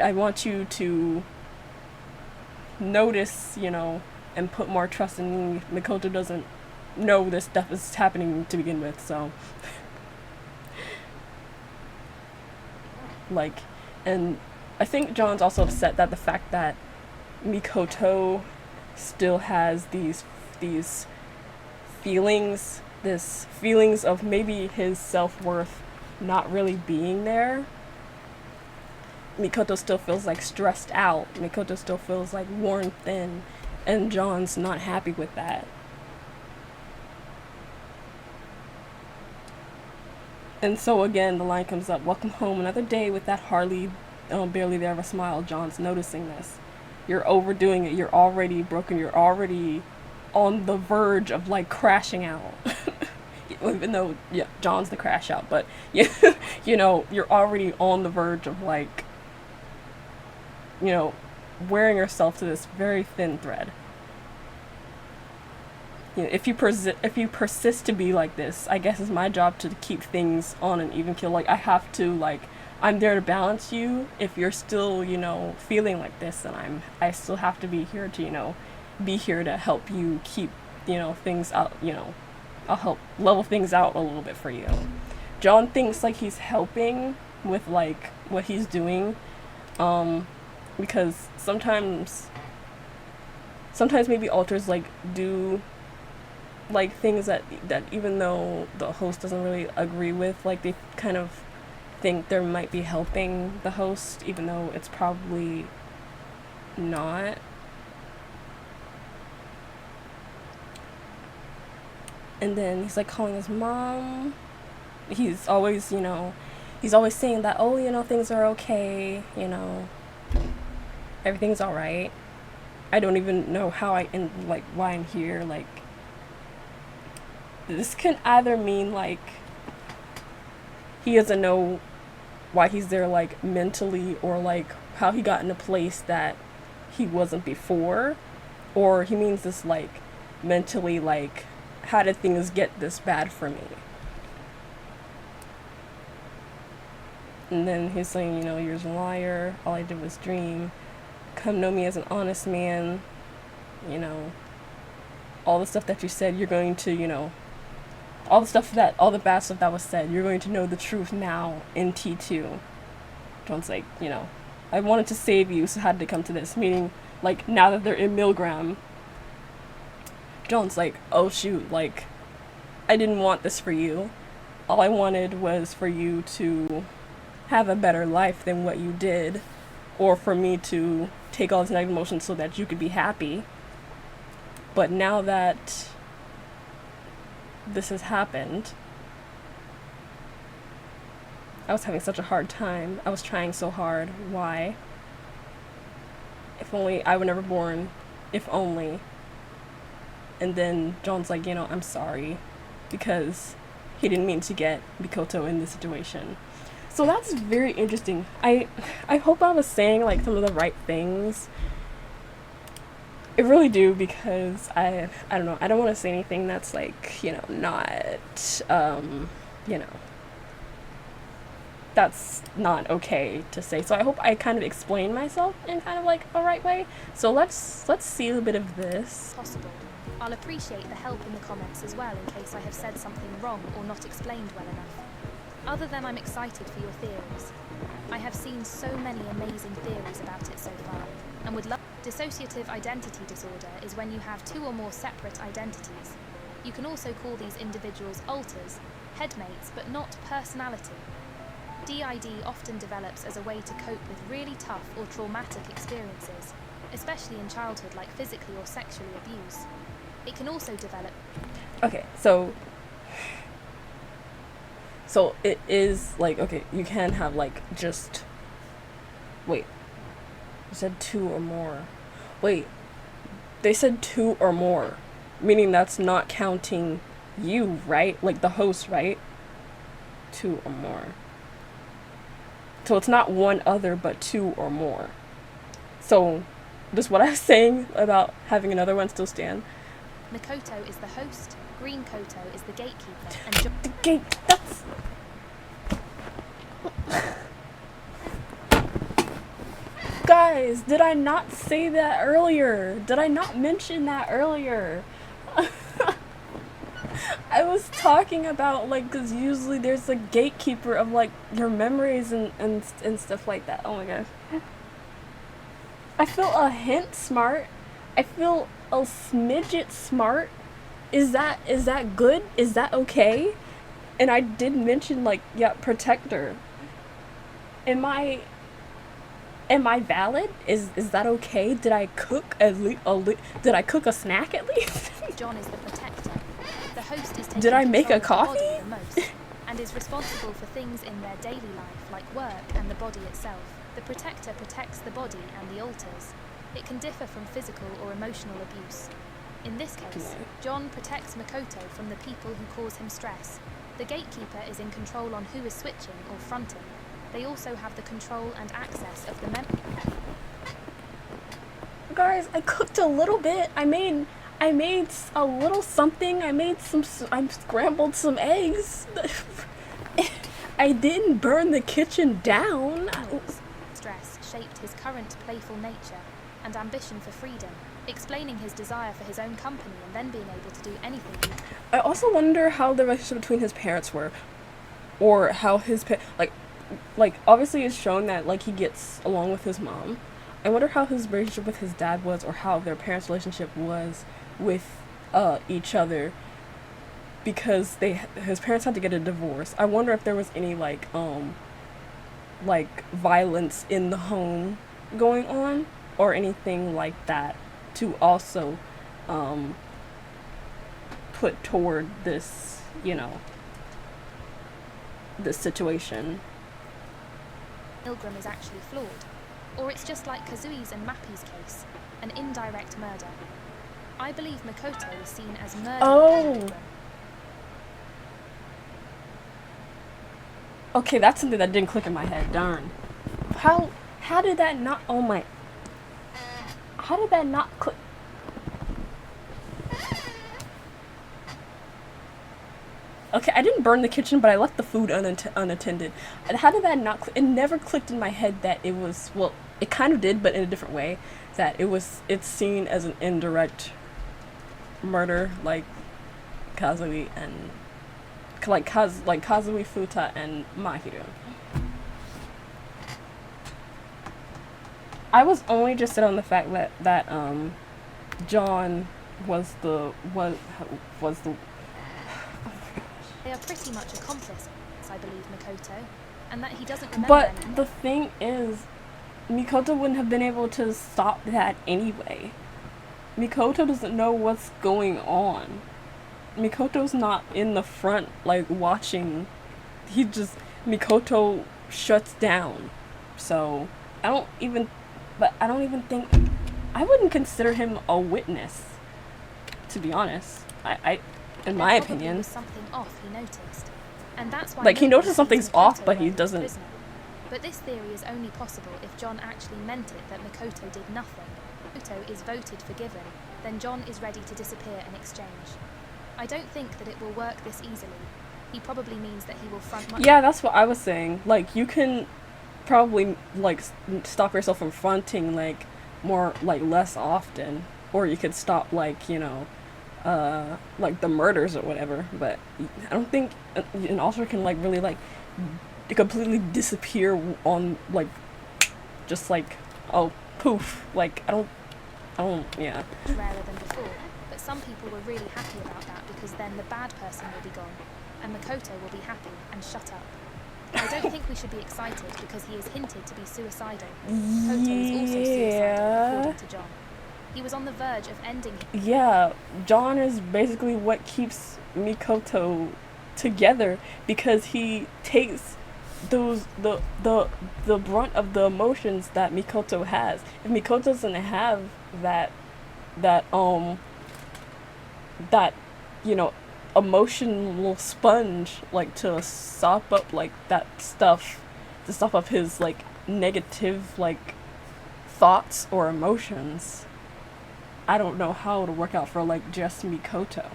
I want you to notice, you know, and put more trust in me. Mikoto doesn't know this stuff is happening to begin with, so like, and I think John's also upset that the fact that Mikoto still has these feelings of maybe his self-worth not really being there. Mikoto still feels like stressed out. Mikoto still feels like worn thin, and John's not happy with that. And so again, the line comes up, welcome home, another day with that hardly, barely there of a smile. John's noticing this. You're overdoing it. You're already broken. You're already on the verge of like crashing out. Even though, yeah, John's the crash out, but you know, you're already on the verge of like, you know, wearing yourself to this very thin thread. You know, if you persist to be like this, I guess it's my job to keep things on an even keel. Like, I have to, like, I'm there to balance you. If you're still, you know, feeling like this, then I still have to be here to, you know, be here to help you keep, you know, things out, you know, I'll help level things out a little bit for you. John thinks like he's helping with like what he's doing, because sometimes maybe alters like do like things that even though the host doesn't really agree with, like they kind of think there might be helping the host, even though it's probably not. And then he's like calling his mom. He's always, you know, he's always saying that, oh, you know, things are okay, you know, everything's alright. I don't even know how like why I'm here. Like, this can either mean like he doesn't know why he's there, like mentally, or like how he got in a place that he wasn't before, or he means this like mentally, like how did things get this bad for me? And then he's saying, you know, you're a liar, all I did was dream, come know me as an honest man, you know, all the stuff that you said, you're going to, you know, all the bad stuff that was said, you're going to know the truth now in T2. John's like, you know, I wanted to save you, so how did it come to this? Meaning, like, now that they're in Milgram, John's like, oh shoot, like, I didn't want this for you. All I wanted was for you to have a better life than what you did, or for me to take all these negative emotions so that you could be happy. But now that this has happened, I was having such a hard time. I was trying so hard. Why? If only I were never born. If only. And then John's like, you know, I'm sorry, because he didn't mean to get Mikoto in this situation. So that's very interesting. I hope I was saying like some of the right things. I really do, because I don't know, I don't want to say anything that's like, you know, not you know, that's not okay to say. So I hope I kind of explain myself in kind of like a right way. So let's see a bit of this. Possible. I'll appreciate the help in the comments as well in case I have said something wrong or not explained well enough. Other than I'm excited for your theories. I have seen so many amazing theories about it so far, and would love. Dissociative identity disorder is when you have two or more separate identities. You can also call these individuals alters, headmates, but not personality. DID often develops as a way to cope with really tough or traumatic experiences, especially in childhood, like physically or sexually abuse. It can also develop. Okay, so it is like, okay, you can have like just, wait, you said two or more. Wait, they said two or more, meaning that's not counting you, right? Like the host, right? Two or more. So it's not one other, but two or more. So does what I was saying about having another one still stand? Mikoto is the host, Green Koto is the gatekeeper, and The gate, that's... Guys, did I not say that earlier? Did I not mention that earlier? I was talking about, like, because usually there's a gatekeeper of, like, your memories and stuff like that. Oh my gosh. I feel a hint smart. I feel a smidget smart. Is that good? Is that okay? And I did mention, like, yeah, protector. Am I valid? Is that okay? Did I cook did I cook a snack at least? John is the protector. The host is taking Did I make a control of the coffee? body the most, and is responsible for things in their daily life, like work and the body itself. The protector protects the body and the alters. It can differ from physical or emotional abuse. In this case, John protects Mikoto from the people who cause him stress. The gatekeeper is in control on who is switching or fronting. They also have the control and access of the Guys, I cooked a little bit. I made a little something. I scrambled some eggs. I didn't burn the kitchen down. Stress shaped his current playful nature and ambition for freedom, explaining his desire for his own company and then being able to do anything. I also wonder how the relationship between his parents were, or how his like obviously it's shown that like he gets along with his mom. I wonder how his relationship with his dad was, or how their parents' relationship was with each other, because his parents had to get a divorce. I wonder if there was any like violence in the home going on or anything like that to also put toward this, you know, this situation. Milgram is actually flawed, or it's just like Kazui's and Mappi's case, an indirect murder. I believe Mikoto is seen as murdering Milgram. Okay, that's something that didn't click in my head. Darn. How did that not? Oh my. How did that not click? Okay, I didn't burn the kitchen, but I left the food unattended. And how did that not it never clicked in my head that it was, well, it kind of did, but in a different way, that it's seen as an indirect murder, like Kazui and, Kazui, Futa, and Mahiro. I was only just set on the fact that John was the They are pretty much accomplices, I believe, Mikoto, and that he doesn't remember But anything. the thing is, Mikoto wouldn't have been able to stop that anyway. Mikoto doesn't know what's going on. Mikoto's not in the front, like, watching. Mikoto shuts down. So, I don't even think, I wouldn't consider him a witness, to be honest. In my opinion. Was something off he noticed. And that's why Like, he nobody notices something's sees off, Mikoto but he working as doesn't. prisoner. But this theory is only possible if John actually meant it that Mikoto did nothing. Mikoto is voted forgiven, then John is ready to disappear in exchange. I don't think that it will work this easily. He probably means that he will front money. Yeah, that's what I was saying. Like, you can probably, like, stop yourself from fronting, like, more, like, less often. Or you could stop, like, you know, like, the murders or whatever. But I don't think an author can, like, really, like, completely disappear on, like, just, like, oh, poof. Like, I don't, yeah. Rarer than before, but some people were really happy about that because then the bad person will be gone, and Mikoto will be happy and shut up. I don't think we should be excited because he is hinted to be suicidal. Mikoto is also suicidal, according to John. He was on the verge of ending his Yeah, John is basically what keeps Mikoto together because he takes those the brunt of the emotions that Mikoto has. If Mikoto doesn't have that you know, emotional sponge, like, to sop up, like, that stuff, to stop up his, like, negative, like, thoughts or emotions, I don't know how to work out for, like, just Mikoto.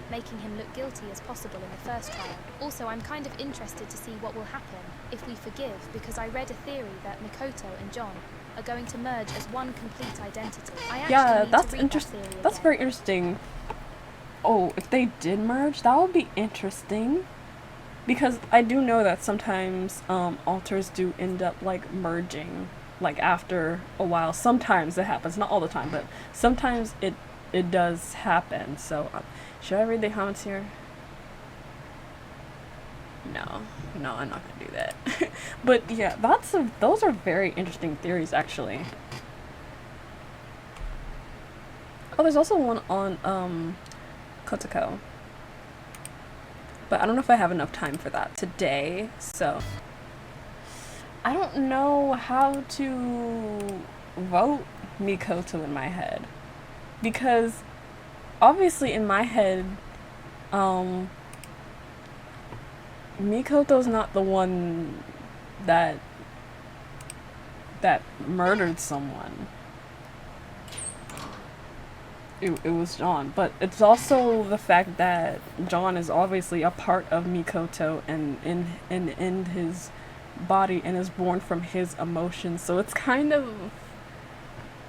making him look guilty as possible in the first trial. Also, I'm kind of interested to see what will happen if we forgive, because I read a theory that Mikoto and John are going to merge as one complete identity. I actually Yeah, need that's to read interesting. that theory That's again. very interesting. Oh, if they did merge, that would be interesting. Because I do know that sometimes authors do end up, like, merging, like, after a while. Sometimes it happens, not all the time, but sometimes it does happen. So should I read the comments here? No, I'm not gonna do that. But yeah, those are very interesting theories, actually. Oh, there's also one on Kotoko. But I don't know if I have enough time for that today, so I don't know how to vote Mikoto in my head. Because obviously in my head, Mikoto's not the one that murdered someone. It was John, but it's also the fact that John is obviously a part of Mikoto and in his body and is born from his emotions. So it's kind of,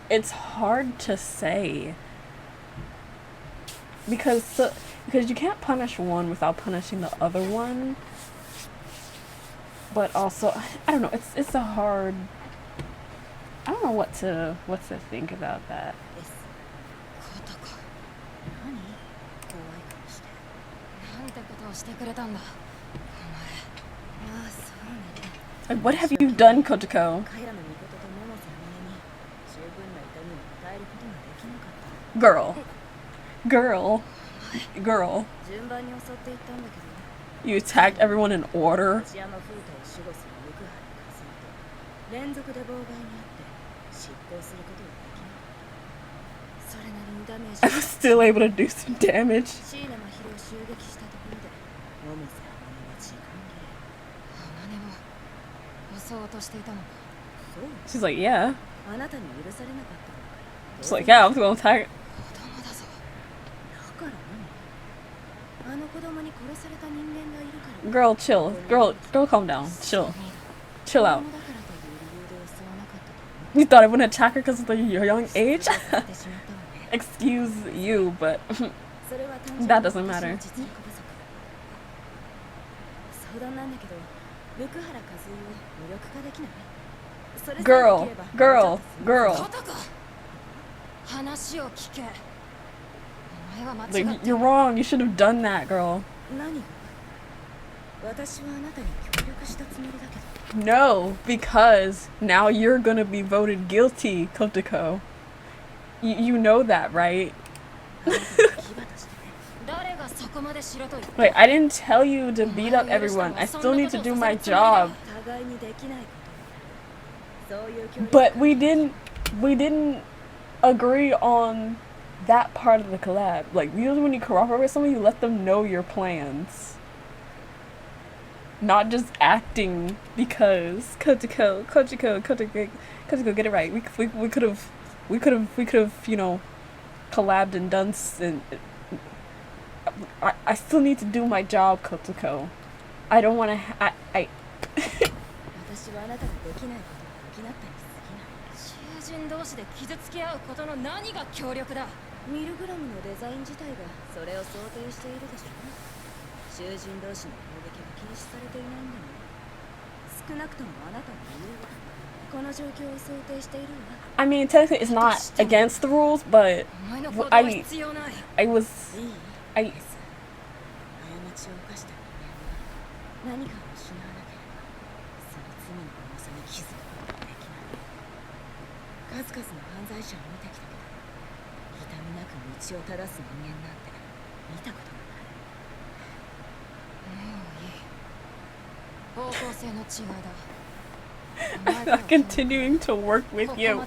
it's hard to say because you can't punish one without punishing the other one. But also, I don't know. It's a hard. I don't know what to think about that. Like, what have you done, Kotoko? Girl. You attacked everyone in order. I was still able to do some damage. She's like, yeah. She's like, yeah, I was gonna attack. Girl, chill. Girl, calm down. Chill out. You thought I wouldn't attack her because of your young age? Excuse you, but that doesn't matter. Girl. Like, you're wrong. You should have done that, girl. No, because now you're gonna be voted guilty, Kotoko. You know that, right? Like, I didn't tell you to beat up everyone. I still need to do my job. But we didn't agree on that part of the collab. Like, usually when you cooperate with someone, you let them know your plans. not just acting because Kotoko, get it right. We could have, you know, collabed and done. And I still need to do my job, Kotoko. I don't want to. I 私はあなたができないことを補ったに過ぎない。囚人同士で傷つけ合うことの何が協力だ。ミルグラムのデザイン自体がそれを想定しているでしょう。囚人同士の攻撃が禁止されていないんだもん。少なくともあなたの理由はこの状況を想定しているわ。I mean, technically, it's not against the rules, but I was 過ちを犯した人間は何かを失わなければその罪の重さに気づくことができない。数々の犯罪者を見てきたけど痛みなく道を正す人間なんて見たことがない。もういい。方向性の違いだ。I'm not continuing to work with you.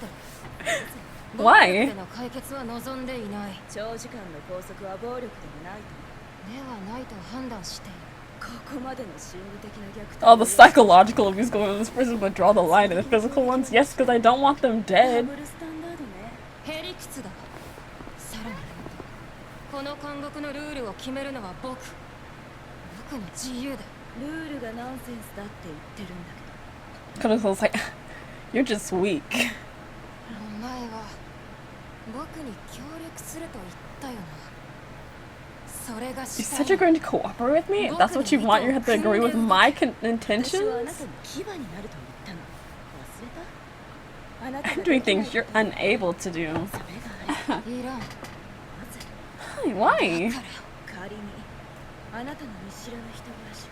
Why? 解決は望んでいない。長時間の拘束は暴力ではないと。ではないと判断している。ここまでの心理的な虐待。All the psychological abuse going on in this prison, but draw the line in the physical ones. Yes, because I don't want them dead. へりくつだ。さらにこの監獄のルールを決めるのは僕の自由だ。ルールがナンセンスだって言ってるんだけど。Kotoko's like, you're just weak. お前は僕に協力すると言ったよな。それが You said you're going to cooperate with me? If that's what you want, you have to agree with my intentions? I'm doing things you're unable to do. Why? 仮にあなたの見知らぬ人暮らし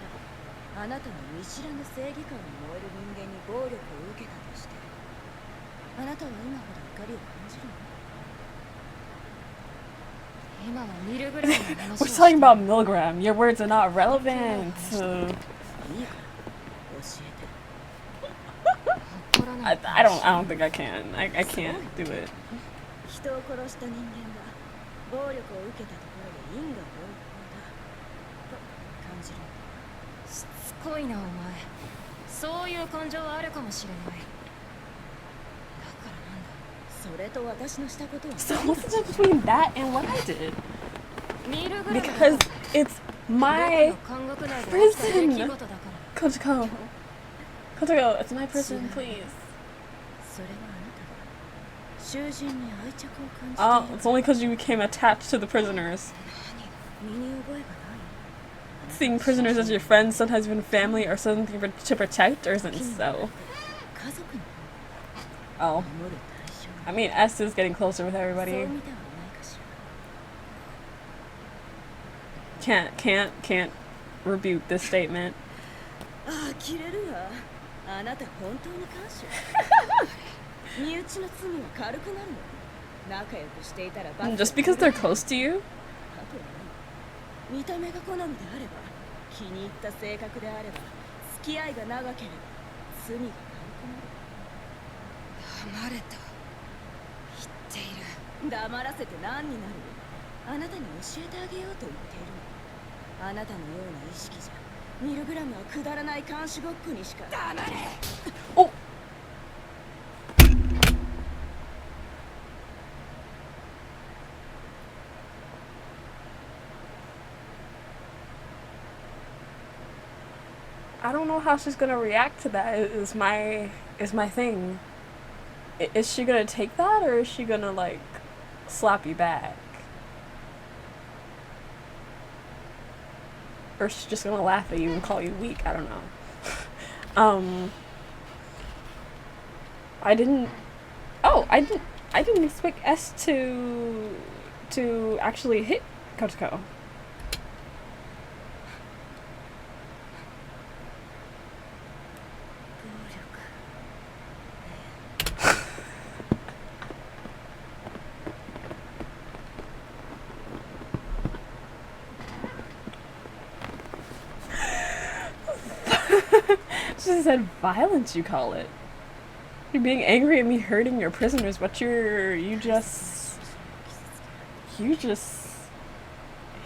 があなたの見知らぬ正義感に燃える人間に暴力を受けたとしてあなたは今ほど怒りを感じるの？ We're talking about Milgram. Your words are not relevant. I don't think I can. I can't do it. 人を殺した人間が暴力を受けたところで因果応報だと感じる。しつこいなお前。そういう感情はあるかもしれない。だからなんだ。それと私のしたことは。 So what's the difference between that and what I did? Because it's my prison. Kotoko, it's my prison, please. Oh, it's only because you became attached to the prisoners. Seeing prisoners as your friends, sometimes even family, or something to protect, or isn't so? Oh. I mean, S is getting closer with everybody. Can't rebuke this statement. Just because they're close to you? Oh! I don't know how she's gonna react to that. Is my thing. Is she gonna take that, or is she gonna like slap you back? Or is she just gonna laugh at you and call you weak? I don't know. I didn't expect S to actually hit Kotoko. She said violence, you call it. You're being angry at me hurting your prisoners, but you just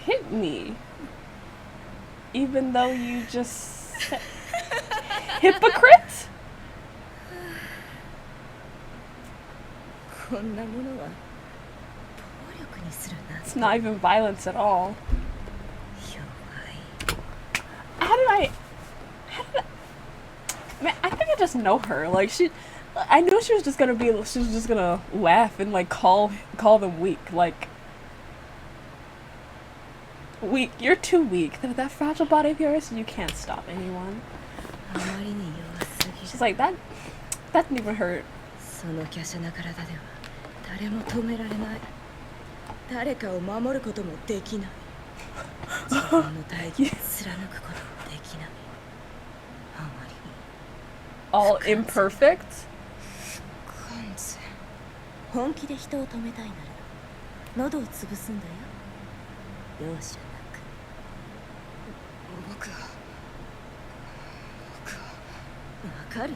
hit me. Even though you just Hypocrite? こんなものは暴力にするな。 It's not even violence at all. 弱い。 How did I Man, I think I just know her. Like I knew she was just gonna laugh and like call them weak. Like, weak, you're too weak. That fragile body of yours, you can't stop anyone. あまりに弱すぎ She's る。 like, that didn't even hurt. その華奢な体では誰も止められない。誰かを守ることもできない。自分の大義を貫くこともできない。あまりに All imperfect? 不完全。本気で人を止めたいなら喉を潰すんだよ。容赦なく。僕はわかる？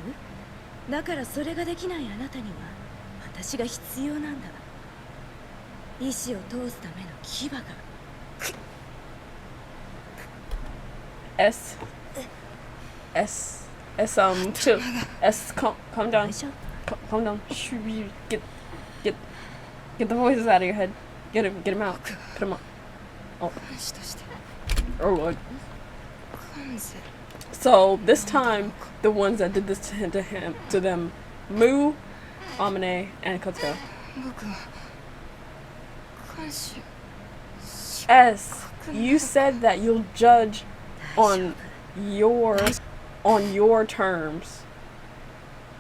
だからそれができないあなたには私が必要なんだ。意志を通すための牙が。 Chill. Calm down. 大丈夫？ Calm down. Shh, get the voices out of your head. Get him out. Put him up. Oh. Oh Lord. So this time, the ones that did this to them, Mu, Amane, and Kotoko. S, you said that you'll judge on your terms.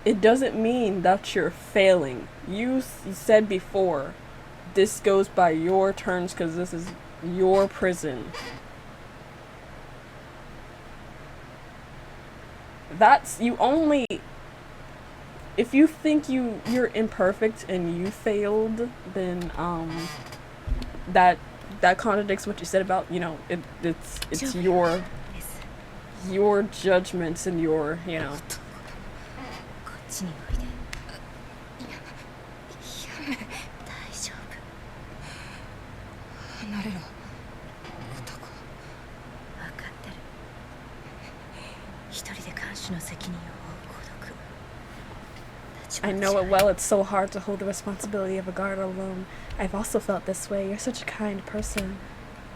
It doesn't mean that you're failing. You said before, this goes by your terms because this is your prison. That's you only. If you think you're imperfect and you failed, then that contradicts what you said about, you know, it's your judgments and your, you know. こっちにおいで。やめ。大丈夫。離れろ。男。分かってる。一人で看守の責任を負う孤独。 I know it well. It's so hard to hold the responsibility of a guard alone. I've also felt this way. You're such a kind person.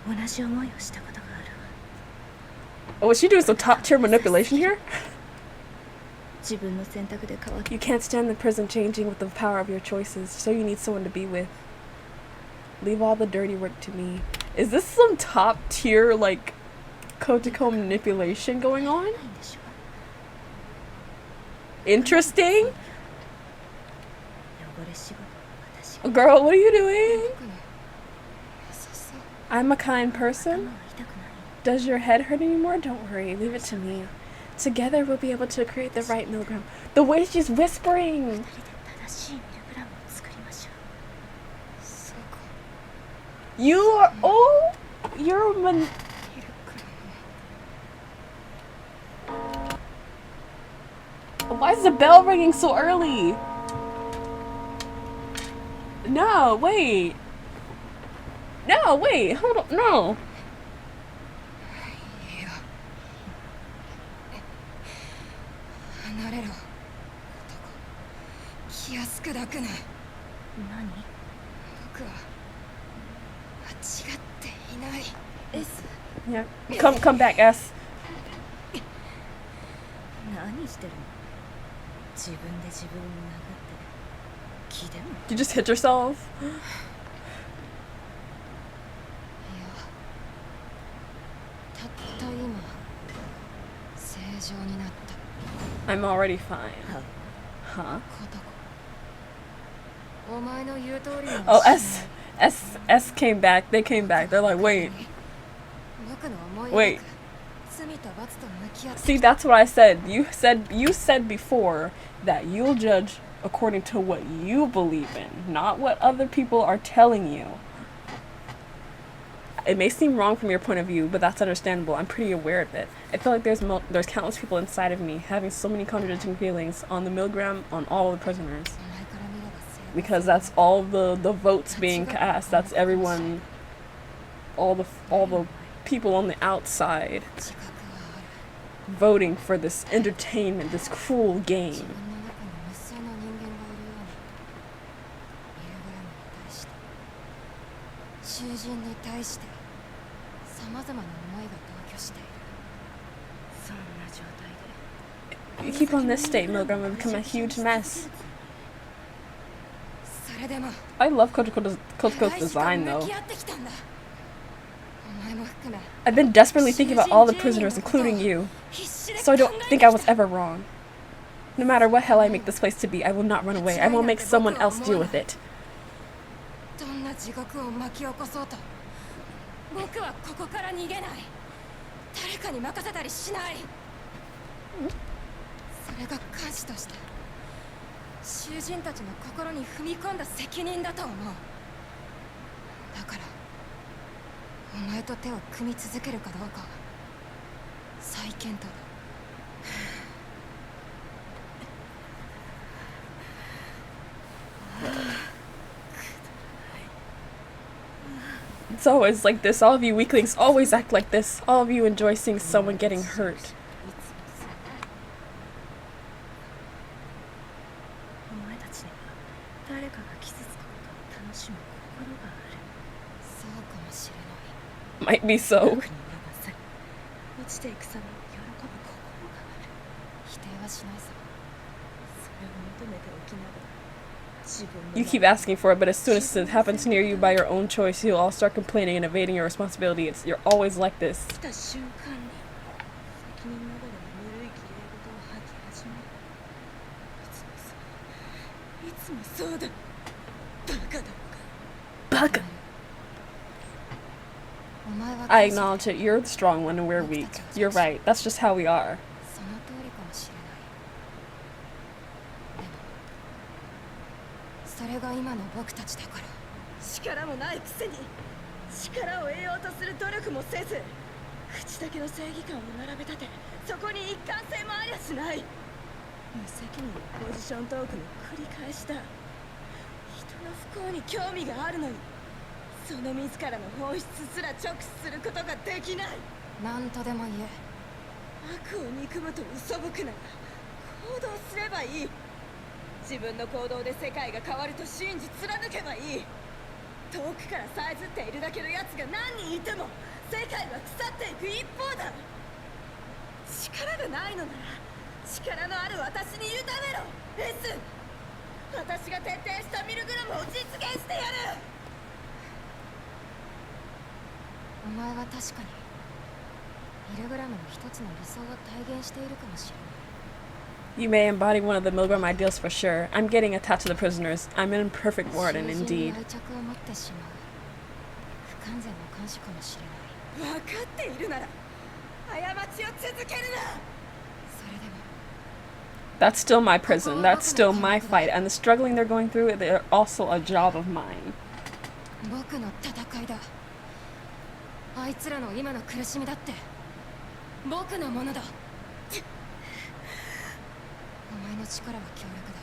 同じ思いをしたことがあるわ。 Oh, is she doing some top tier manipulation here? 自分の選択で変わって。 You can't stand the prison changing with the power of your choices, so you need someone to be with. Leave all the dirty work to me. Is this some top tier, like, Kotoko manipulation going on? Interesting? Girl, what are you doing? I'm a kind person. Does your head hurt anymore? Don't worry, leave it to me. Together we'll be able to create the right Milgram. The way she's whispering! You are, oh, you're a Why is the bell ringing so early? No, wait. No, wait, hold on, no. Yeah, come back, S. 何してるの？自分で自分を殴って気でも。 You just hit yourself? I'm already fine. Huh? Oh, S came back. They came back. They're like, wait. Wait. See, that's what I said. You said before that you'll judge according to what you believe in, not what other people are telling you. It may seem wrong from your point of view, but that's understandable. I'm pretty aware of it. I feel like there's countless people inside of me having so many contradicting feelings on the Milgram, on all of the prisoners. Because that's all the votes being cast. That's everyone, all the people on the outside. voting for this entertainment, this cruel 自 game. 分の中に無数の人間がいるようにミルグラムに対して囚人に対してさまざまな思いが同居している。そんな状態で You keep on this state, Milgram will become a huge mess. それでも I love Kotoko's design though. 向き合ってきたんだ。お前も含め I've been desperately thinking about all the prisoners, including you, 必死で so I 考 don't え think て I き was た。 ever wrong. No matter what hell I make this place to be, I will not run away. I will make someone else deal with it. どんな地獄を巻き起こそうと僕はここから逃げない。誰かに任せたりしない。それが監視として囚人たちの心に踏み込んだ責任だと思う。だからお前と手を組み続けるかどうかは再検討だ。It's always like this. All of you weaklings always act like this. All of you enjoy seeing someone getting hurt. お前たちには誰かが傷つくことを楽しむ心がある。そうかもしれない。 Might be so. 悪に流され落ちていく様を喜ぶ心がある。否定はしないさ。それを求めておきながら自分の You keep asking for it, but as soon as it happens near you by your own choice, you'll all start complaining and evading your responsibility. You're always like this. 来た瞬間に責任ながらぬるい綺麗事を吐き始める。いつもそうだ。バカだろうが。 Bug. お前は I acknowledge it. You're the strong one and we're weak. You're right. That's just how we are. その通りかもしれない。でもそれが今の僕たちだから。力もないくせに力を得ようとする努力もせず口だけの正義感を並べ立てそこに一貫性もありゃしない。無責任なポジショントークの繰り返しだ。人の不幸に興味があるのにその自らの本質すら直視することができない。何とでも言え。悪を憎むと嘘吹くなら行動すればいい。自分の行動で世界が変わると信じ貫けばいい。遠くからさえずっているだけのやつが何人いても世界は腐っていく一方だ。力がないのなら力のある私に委ねろ。S。私が徹底したミルグラムを実現してやる。お前は確かにミルグラムの一つの理想を体現しているかもしれない。 You may embody one of the Milgram ideals for sure. I'm getting attached to the prisoners. I'm an imperfect warden, 囚人に indeed. 愛着を持ってしまう不完全な監視かもしれない。分かっているなら過ちを続けるな。それでも That's still my prison. That's still my fight. And the struggling they're going through, they're also a job of mine. 僕の戦いだ。あいつらの今の苦しみだって僕のものだ。お前の力は強力だ。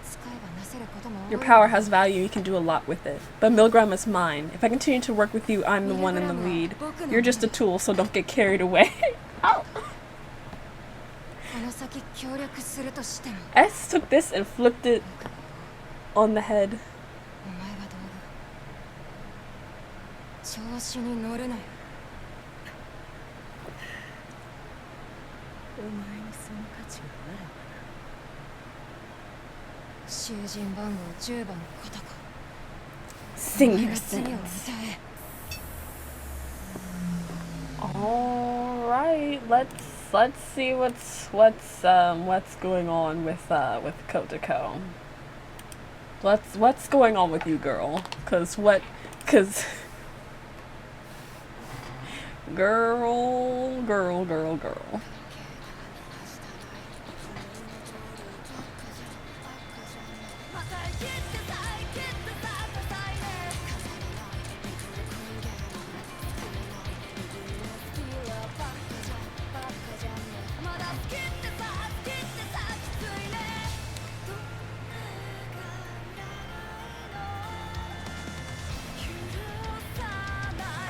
使えばなせることも多い。 Your power has value. You can do a lot with it. But Milgram is mine. If I continue to work with you, I'm the one in the lead. You're just a tool, so don't get carried away. Ow. この先協力するとしても S took this and flipped it on the head. お前は道具。調子に乗るなよ。お前にその価値があらばな。囚人番号10番コトコ。 Sing お前 your の罪を sins. 歌え。 Alright, let's see what's going on with Kotoko. What's going on with you, girl? Cause girl.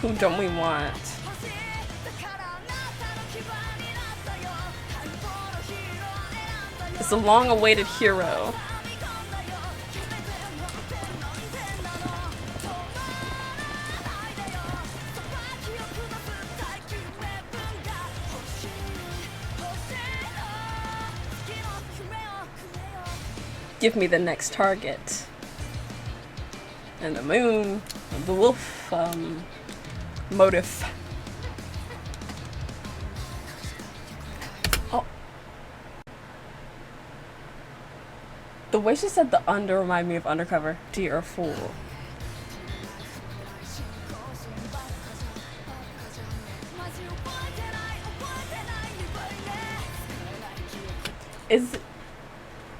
Who don't we want? the long-awaited hero. Give me the next target. And the moon, the wolf, motive. Oh. The way she said the under reminded me of Undercover. T or Fool. Is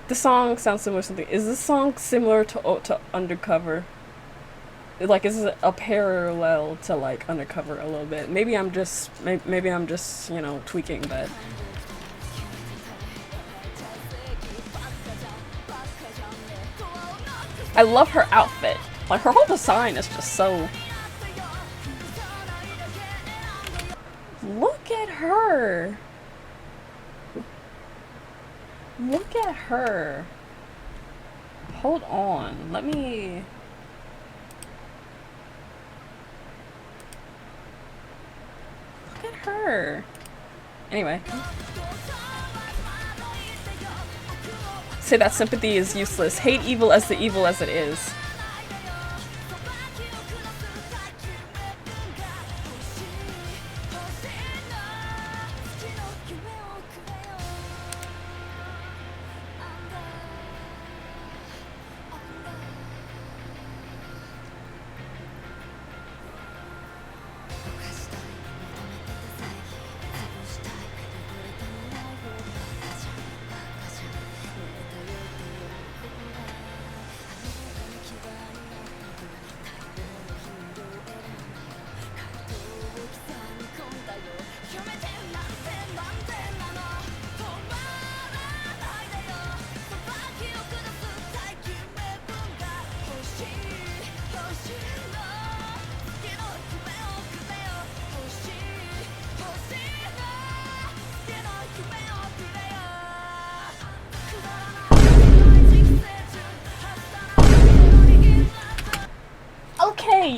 the song sounds similar to something? Is this song similar to Undercover? Like, is it a parallel to like Undercover a little bit? Maybe I'm just you know, tweaking, but I love her outfit. Like, her whole design is just so. Look at her. Look at her. Hold on. Let me. Look at her. Anyway. Say that sympathy is useless. Hate evil as the evil as it is.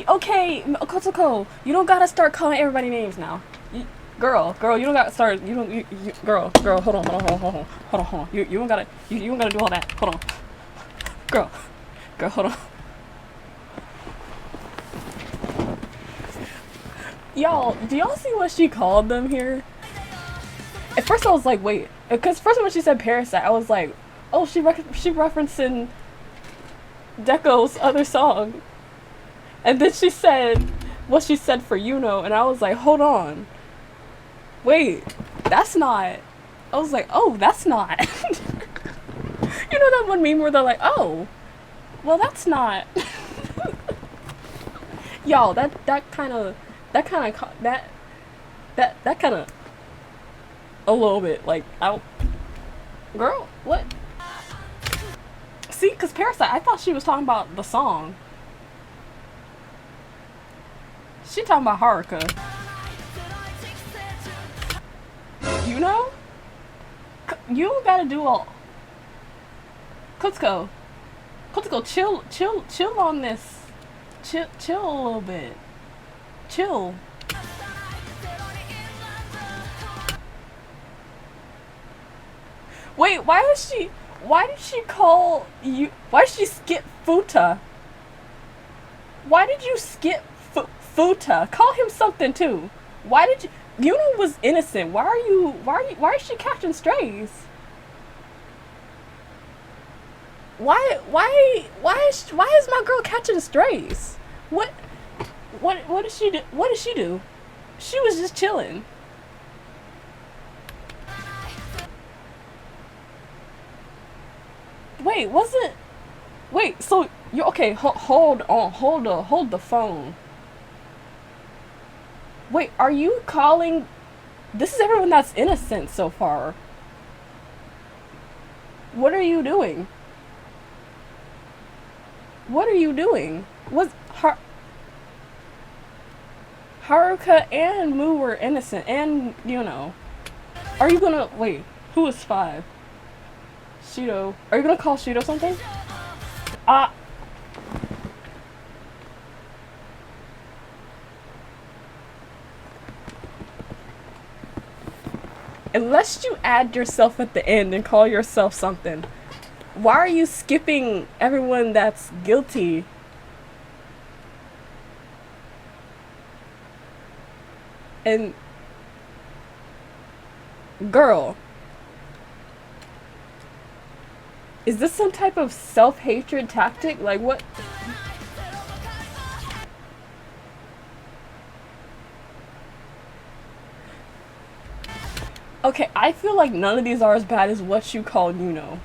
Okay, Kotoko, you don't gotta start calling everybody names now. Girl, you don't gotta start. You don't. Girl, hold on. You don't gotta. You don't gotta do all that. Hold on. Girl, hold on. Y'all, do y'all see what she called them here? At first I was like, wait, because first when she said Parasite, I was like, oh, she referencing Deco's other song. And then she said what she said for Yuno, and I was like, hold on. Wait, that's not. I was like, oh, that's not. You know that one meme where they're like, oh, well, that's not. Y'all, that kind of a little bit like girl, what? See, because Parasite, I thought she was talking about the song. She talking about Haruka. You know? You don't gotta do all. Kotoko, chill on this. Chill a little bit. Chill. Wait, why did she call you? Why did she skip Futa? Why did you skip Futa? Call him something too. Why did you? Yuno was innocent. Why is she catching strays? Why is my girl catching strays? What did she do? What did she do? She was just chilling. Wait, so you okay, hold the phone. Wait, are you calling? This is everyone that's innocent so far. What are you doing? What are you doing? Haruka and Mu were innocent, and Are you gonna wait? Who is 5? Shido. Are you gonna call Shido something? Ah. Unless you add yourself at the end and call yourself something. Why are you skipping everyone that's guilty? And girl, is this some type of self-hatred tactic? Like what? Okay, I feel like none of these are as bad as what you called Yuno.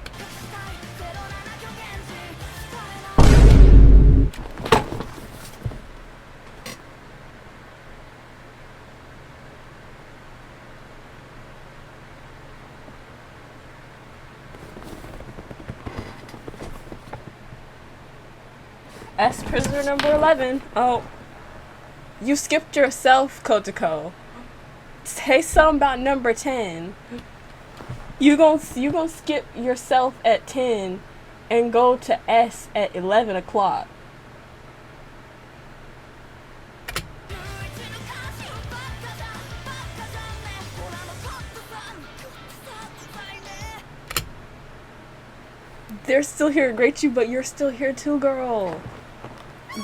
S prisoner number 11. Oh, you skipped yourself, Kotoko. Say something about number 10. You gon' skip yourself at 10 and go to S at 11 o'clock. They're still here to grate you, but you're still here too, girl.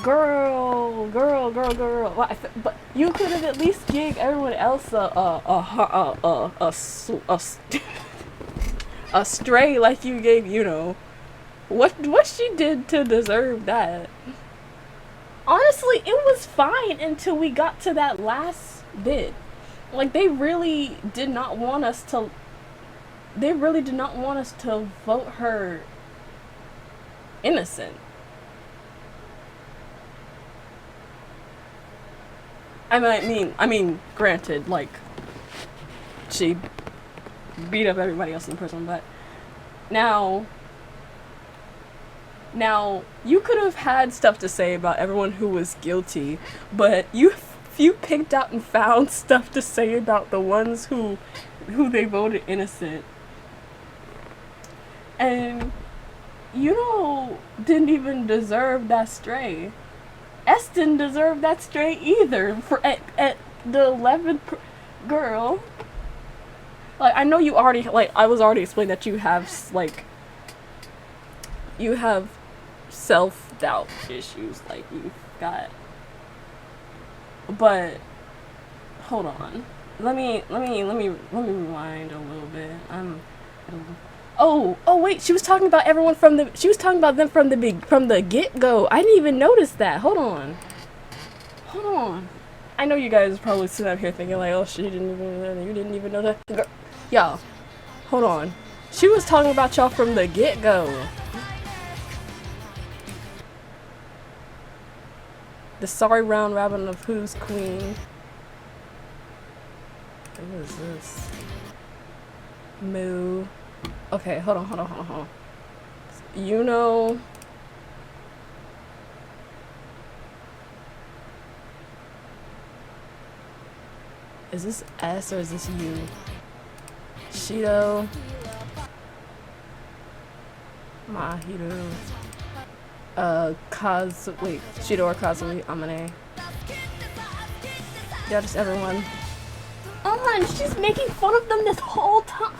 Girl. But you could have at least gave everyone else a stray like you gave, you know. What she did to deserve that? Honestly, it was fine until we got to that last bit. Like they really did not want us to vote her innocent. I mean, granted, like, she beat up everybody else in prison, but now, you could have had stuff to say about everyone who was guilty, but you picked out and found stuff to say about the ones who they voted innocent. And you know, didn't even deserve that stray. S didn't deserve that stray either for at the 11th girl. Like, I know you already, like, I was already explaining that you have, like, you have self-doubt issues, like, you've got, but, hold on. Let me rewind a little bit. Oh, wait, she was talking about everyone from the, she was talking about them from the get-go. I didn't even notice that. Hold on. I know you guys probably sitting up here thinking like, oh, you didn't even know that. Girl, y'all, hold on. She was talking about y'all from the get-go. The sorry round robin of who's queen. What is this? Moo. Okay, hold on. You know. Is this S or is this U? Shido. Mahiru. Wait, Shido or Kazumi, Amane. Yeah, just everyone. Oh man, she's making fun of them this whole time.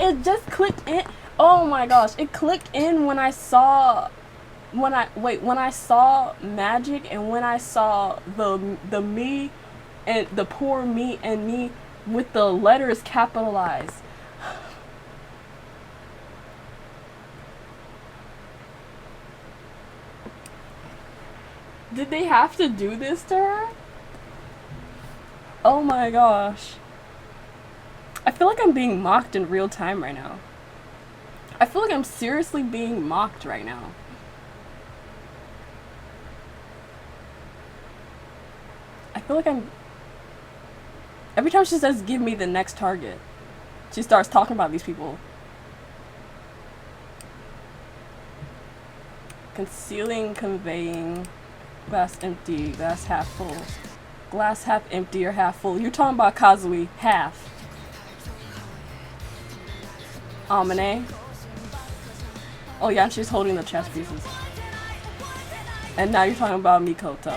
It just clicked in. Oh my gosh, it clicked in when I saw Magic and when I saw the me and the poor me and me with the letters capitalized. Did they have to do this to her? Oh my gosh. I feel like I'm being mocked in real time right now. I feel like I'm seriously being mocked right now. I feel like I'm... Every time she says, give me the next target, she starts talking about these people. Concealing, conveying, glass empty, glass half full. Glass half empty or half full. You're talking about Kazui, half. Amane. Oh yeah, and she's holding the chess pieces. And now you're talking about Mikoto.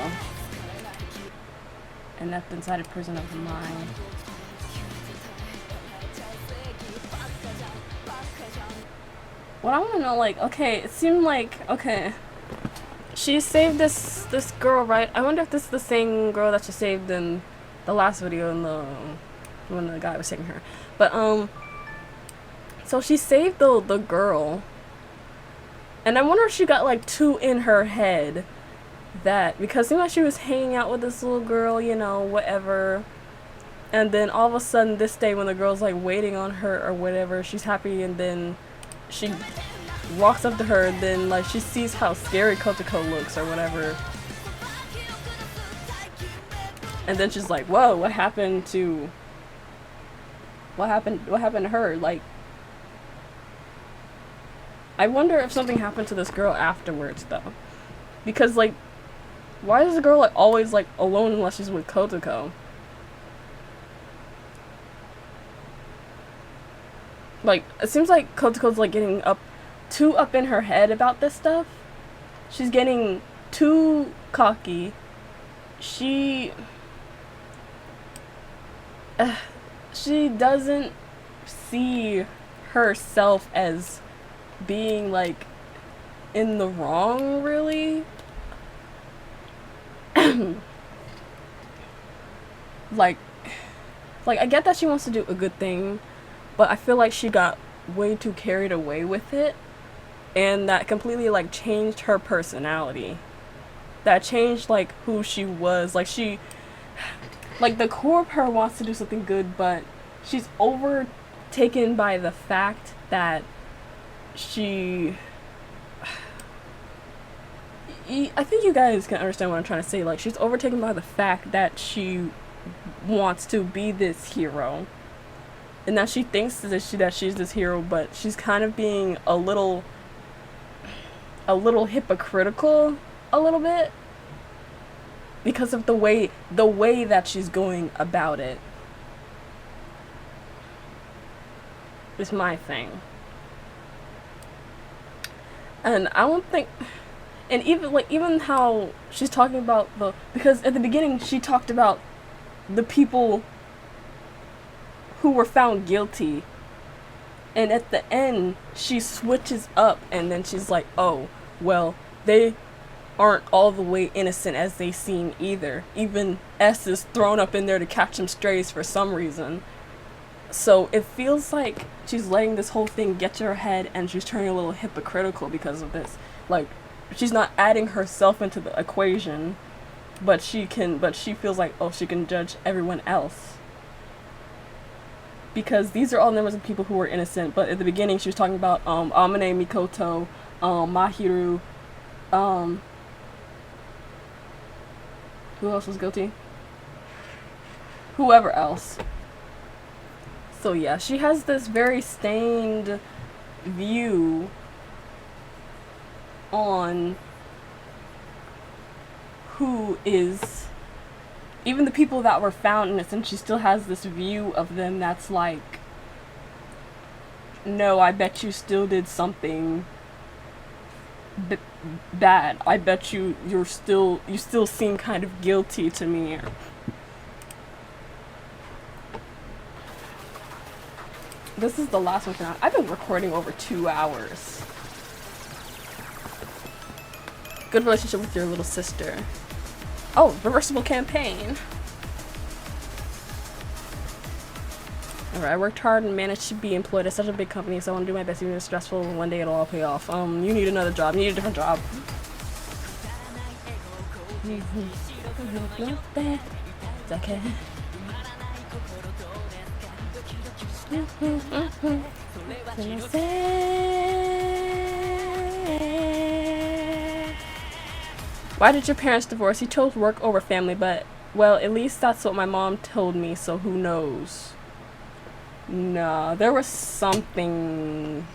And that's inside a prison of the mind. What I want to know, like, okay, it seemed like, okay, she saved this girl, right? I wonder if this is the same girl that she saved in the last video in the when the guy was taking her. But so she saved the girl, and I wonder if she got like two in her head, that because it seemed like she was hanging out with this little girl, you know, whatever. And then all of a sudden this day when the girl's like waiting on her or whatever, she's happy, and then she walks up to her, and then like she sees how scary Kotoko looks or whatever. And then she's like, whoa, what happened to her? Like, I wonder if something happened to this girl afterwards though. Because like, why is the girl like always like alone unless she's with Kotoko? Like, it seems like Kotoko's like getting too up in her head about this stuff. She's getting too cocky. She doesn't see herself as being like in the wrong, really. like I get that she wants to do a good thing, but I feel like she got way too carried away with it, and that completely like changed her personality. That changed like who she was. Like like the core of her wants to do something good, but she's overtaken by the fact that I think you guys can understand what I'm trying to say. Like, she's overtaken by the fact that she wants to be this hero, and that she thinks that she's this hero, but she's kind of being a little hypocritical, a little bit, because of the way that she's going about it. Is my thing. And I don't think, and even how she's talking about because at the beginning she talked about the people who were found guilty, and at the end she switches up, and then she's like, oh well, they aren't all the way innocent as they seem either. Even S is thrown up in there to catch some strays for some reason. So it feels like she's letting this whole thing get to her head, and she's turning a little hypocritical because of this. Like, she's not adding herself into the equation, but she feels like, oh, she can judge everyone else. Because these are all numbers of people who were innocent, but at the beginning she was talking about Amane, Mikoto, Mahiru, who else was guilty? Whoever else. So yeah, she has this very stained view on who is, even the people that were found innocent, she still has this view of them that's like, no, I bet you still did something bad. I bet you still seem kind of guilty to me. This is the last one for now. I've been recording over 2 hours. Good relationship with your little sister. Oh, reversible campaign. Alright, I worked hard and managed to be employed at such a big company, so I want to do my best even if it's stressful, and one day it'll all pay off. You need another job. You need a different job. It's okay. Why did your parents divorce? You chose work over family, but, well, at least that's what my mom told me, so who knows? No, there was something.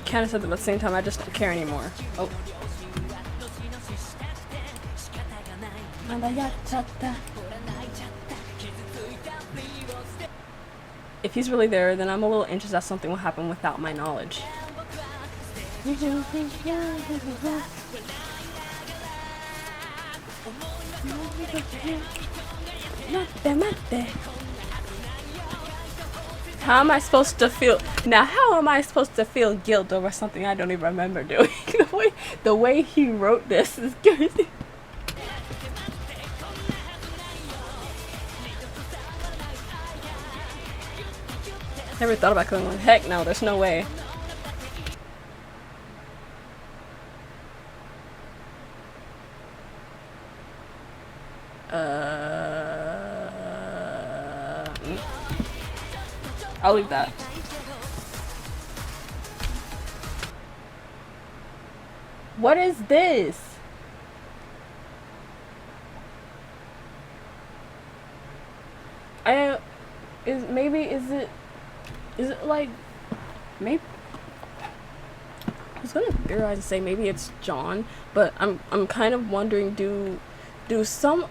Kind of said that at the same time, I just don't care anymore. Oh. If he's really there, then I'm a little anxious that something will happen without my knowledge. How am I supposed to feel now? How am I supposed to feel guilt over something I don't even remember doing? the way he wrote this is crazy. Never thought about killing one. Heck no, there's no way. I'll leave that. What is this? Is it like maybe I was gonna theorize and say maybe it's John, but I'm kind of wondering do some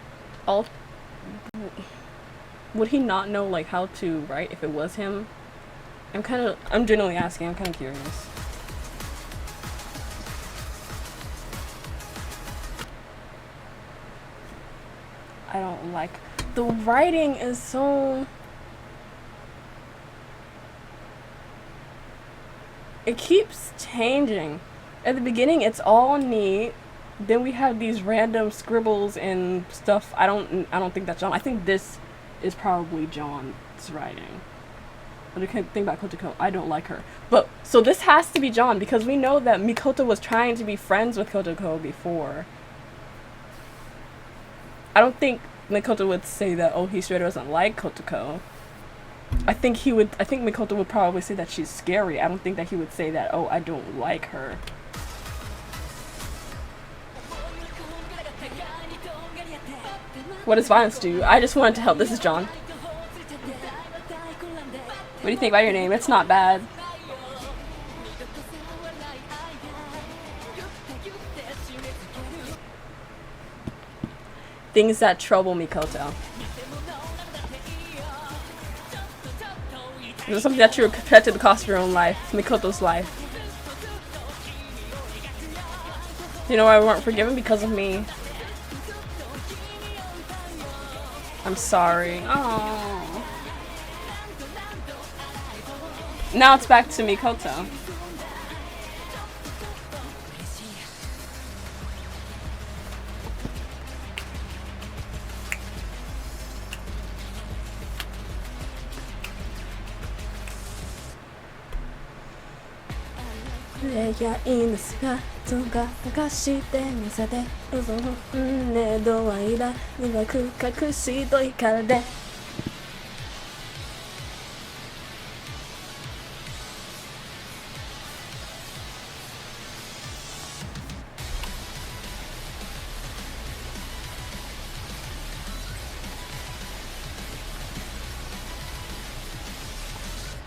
would he not know like how to write if it was him? I'm genuinely asking, I'm kind of curious. I don't like the writing is so it keeps changing. At the beginning it's all neat, then we have these random scribbles and stuff. I don't think that's John. I think this is probably John's writing. But I can't think about Kotoko. I don't like her. But so this has to be John because we know that Mikoto was trying to be friends with Kotoko before. I don't think Mikoto would say that, oh, he straight doesn't like Kotoko. I think Mikoto would probably say that she's scary. I don't think that he would say that, oh, I don't like her. What does violence do? I just wanted to help. This is John. What do you think about your name? It's not bad. Things that trouble Mikoto. Is it something that you're prepared to the cost of your own life? Mikoto's life. You know why we weren't forgiven? Because of me. I'm sorry. Oh. Now it's back to Mikoto.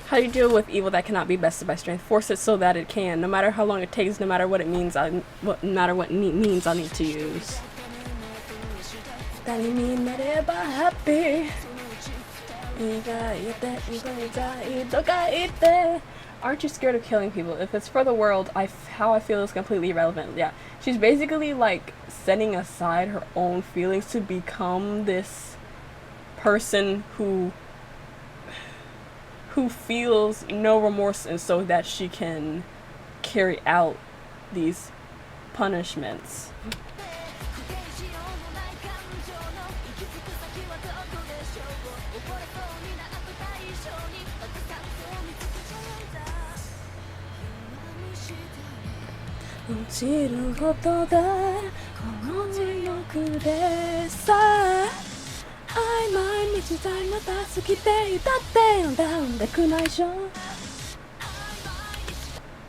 How do you deal with evil that cannot be bested by strength? Force it so that it can, no matter how long it takes, no matter what it means. No matter what means I'll need to use. Aren't you scared of killing people? If it's for the world, how I feel is completely irrelevant. Yeah, she's basically like setting aside her own feelings to become this person who feels no remorse, and so that she can carry out these punishments.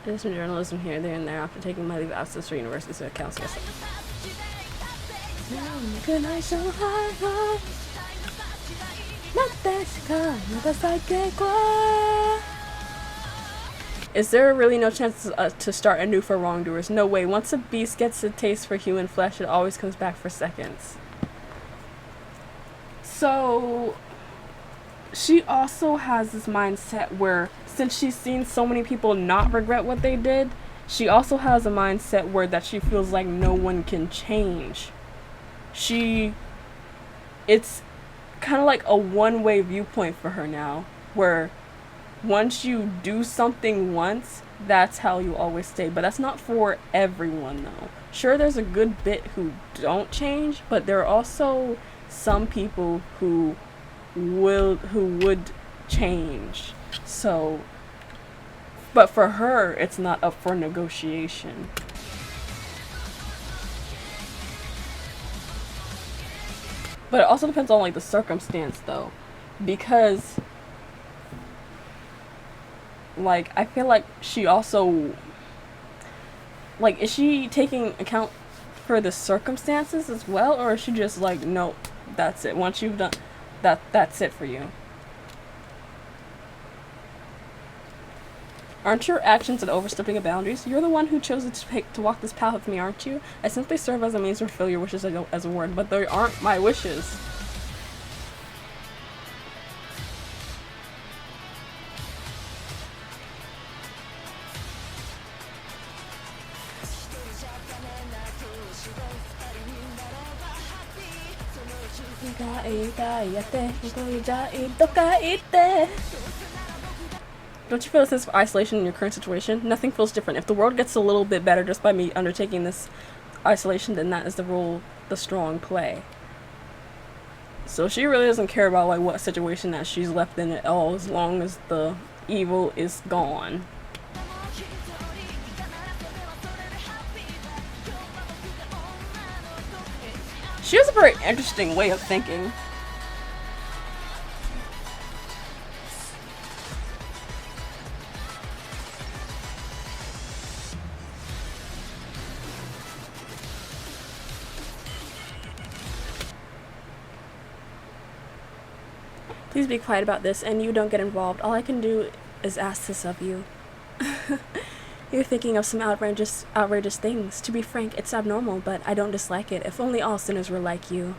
I did some journalism here, there, and there after taking my leave of absence for university, so it counts as Is there really no chance to start anew for wrongdoers? No way. Once a beast gets a taste for human flesh, it always comes back for seconds. So she also has this mindset where, since she's seen so many people not regret what they did, she also has a mindset where that she feels like no one can change. It's kind of like a one-way viewpoint for her now, where once you do something once, that's how you always stay. But that's not for everyone, though. Sure, there's a good bit who don't change, but there are also some people who would change. So, but for her, it's not up for negotiation. But it also depends on like the circumstance, though, because like I feel like she also, like, is she taking account for the circumstances as well, or is she just like, nope, that's it, once you've done that's it for you? Aren't your actions and overstepping of boundaries? You're the one who chose to walk this path with me, aren't you? I simply serve as a means to fulfill your wishes as a word, but they aren't my wishes. Don't you feel a sense of isolation in your current situation? Nothing feels different. If the world gets a little bit better just by me undertaking this isolation, then that is the role the strong play. So she really doesn't care about like what situation that she's left in at all, as long as the evil is gone. She has a very interesting way of thinking. Please be quiet about this, and you don't get involved. All I can do is ask this of you. You're thinking of some outrageous things. To be frank, it's abnormal, but I don't dislike it. If only all sinners were like you.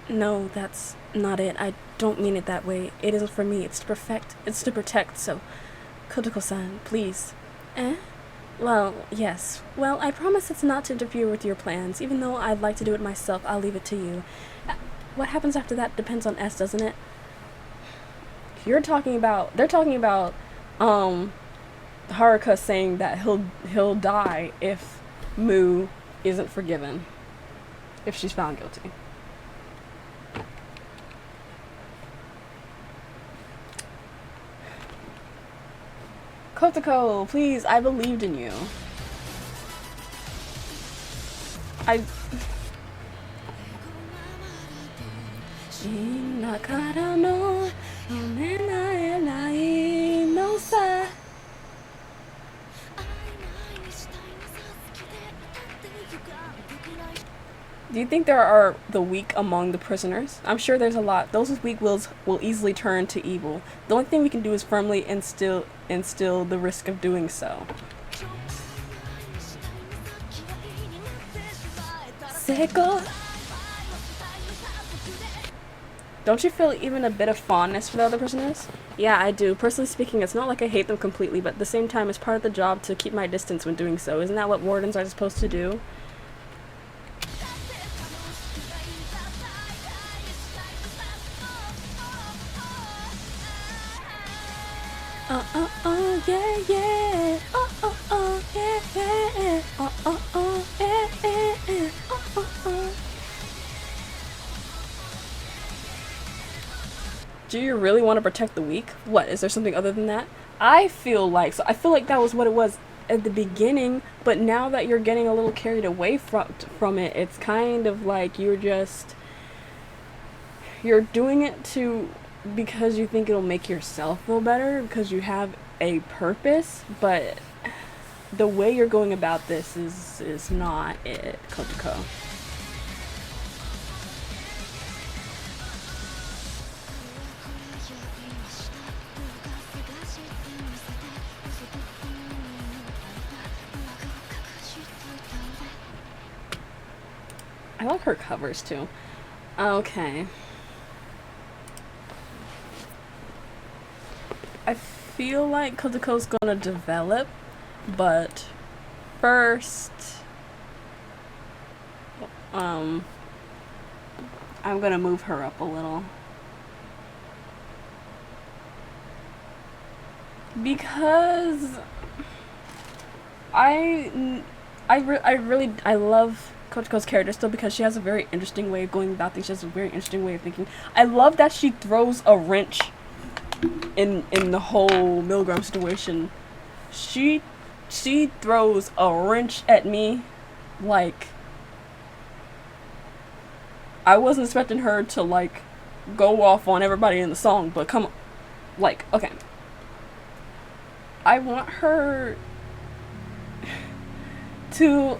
No, that's not it. I don't mean it that way. It isn't for me. It's to protect, so... Kotoko-san, please. Eh? Well, yes. Well, I promise it's not to interfere with your plans. Even though I'd like to do it myself, I'll leave it to you. What happens after that depends on S, doesn't it? They're talking about Haruka saying that he'll die if Mu isn't forgiven, if she's found guilty. Kotoko, please, I believed in you. Do you think there are the weak among the prisoners? I'm sure there's a lot. Those with weak wills will easily turn to evil. The only thing we can do is firmly instill the risk of doing so. Seiko? Don't you feel even a bit of fondness for the other prisoners? Yeah, I do. Personally speaking, it's not like I hate them completely, but at the same time, it's part of the job to keep my distance when doing so. Isn't that what wardens are supposed to do? Yeah, yeah. Yeah, yeah. Yeah. Do you really want to protect the weak? What, is there something other than that? I feel like that was what it was at the beginning, but now that you're getting a little carried away from it, it's kind of like you're doing it because you think it'll make yourself feel better, because you have a purpose, but the way you're going about this is not it, Kotoko. I like her covers too. Okay. I feel like Kotoko's gonna develop, but first, I'm gonna move her up a little. Because I love Kotoko's character still, because she has a very interesting way of going about things. She has a very interesting way of thinking. I love that she throws a wrench in the whole Milgram situation. She throws a wrench at me, like I wasn't expecting her to like go off on everybody in the song, but come on, like, okay. I want her to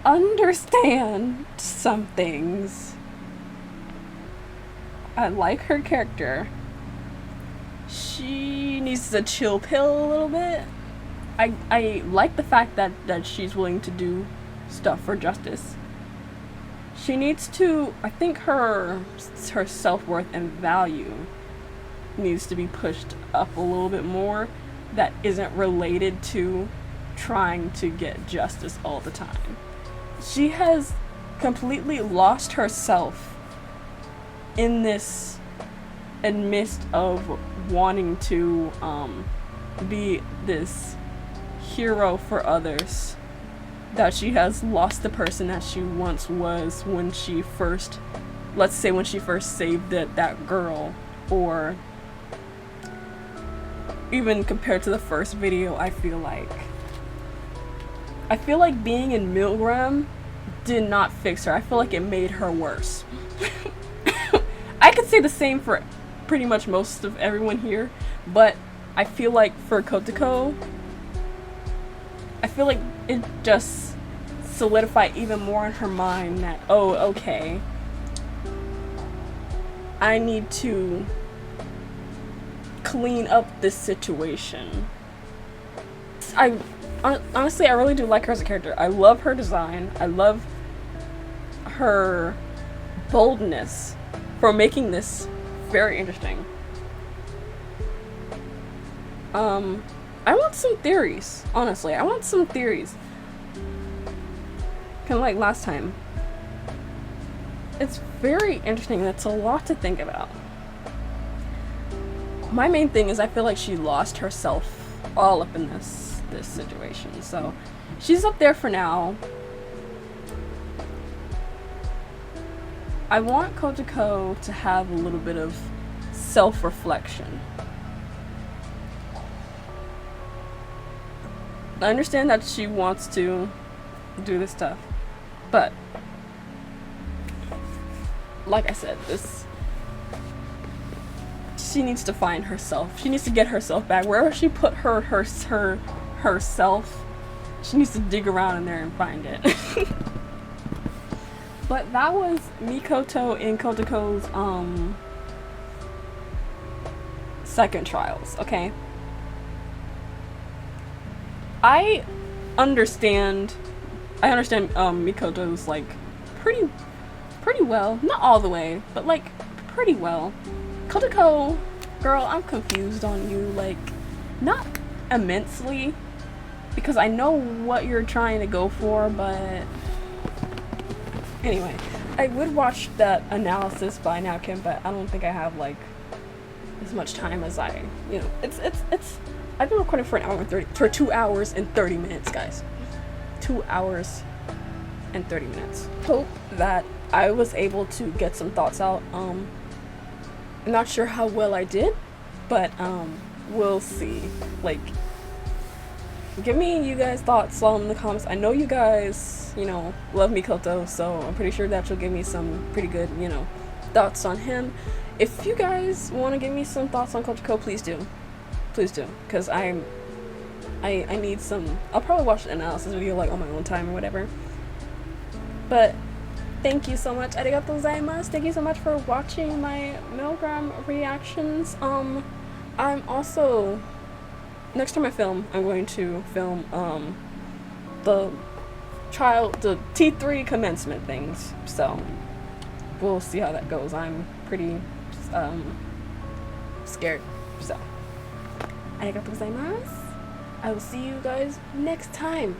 understand some things. I like her character. She needs to chill pill a little bit. I like the fact that she's willing to do stuff for justice. She needs to, I think her self-worth and value needs to be pushed up a little bit more. That isn't related to trying to get justice all the time. She has completely lost herself in this, in midst of wanting to be this hero for others, that she has lost the person that she once was when she first, let's say when she first saved that girl, or even compared to the first video. I feel like being in Milgram did not fix her. I feel like it made her worse. I could say the same for pretty much most of everyone here, but I feel like for Kotoko, I feel like it just solidified even more in her mind that, oh, okay, I need to clean up this situation. Honestly, I really do like her as a character. I love her design. I love her boldness for making this very interesting. I want some theories, honestly. I want some theories. Kind of like last time. It's very interesting. That's a lot to think about. My main thing is I feel like she lost herself all up in this situation. So she's up there for now. I want Kotoko to have a little bit of self-reflection. I understand that she wants to do this stuff, but like I said, she needs to find herself. She needs to get herself back. Wherever she put herself, she needs to dig around in there and find it. But that was Mikoto and Kotoko's second trials, okay? I understand Mikoto's like pretty well. Not all the way, but like pretty well. Kotoko, girl, I'm confused on you, like, not immensely, because I know what you're trying to go for, but anyway, I would watch that analysis by Napkin, but I don't think I have like as much time as I, you know, it's I've been recording for 2 hours and 30 minutes, guys. 2 hours and 30 minutes. Hope that I was able to get some thoughts out. I'm not sure how well I did, but we'll see. Like, give me you guys thoughts all in the comments. I know you guys, you know, love Mikoto, so I'm pretty sure that you'll give me some pretty good, you know, thoughts on him. If you guys want to give me some thoughts on Kotoko, please do. Please do, because I need some. I'll probably watch the analysis video like on my own time or whatever. But thank you so much. Arigatou gozaimasu. Thank you so much for watching my Milgram reactions. I'm also, next time I film, I'm going to film the T3 commencement things. So we'll see how that goes. I'm pretty scared. So Arigatou gozaimasu. I will see you guys next time.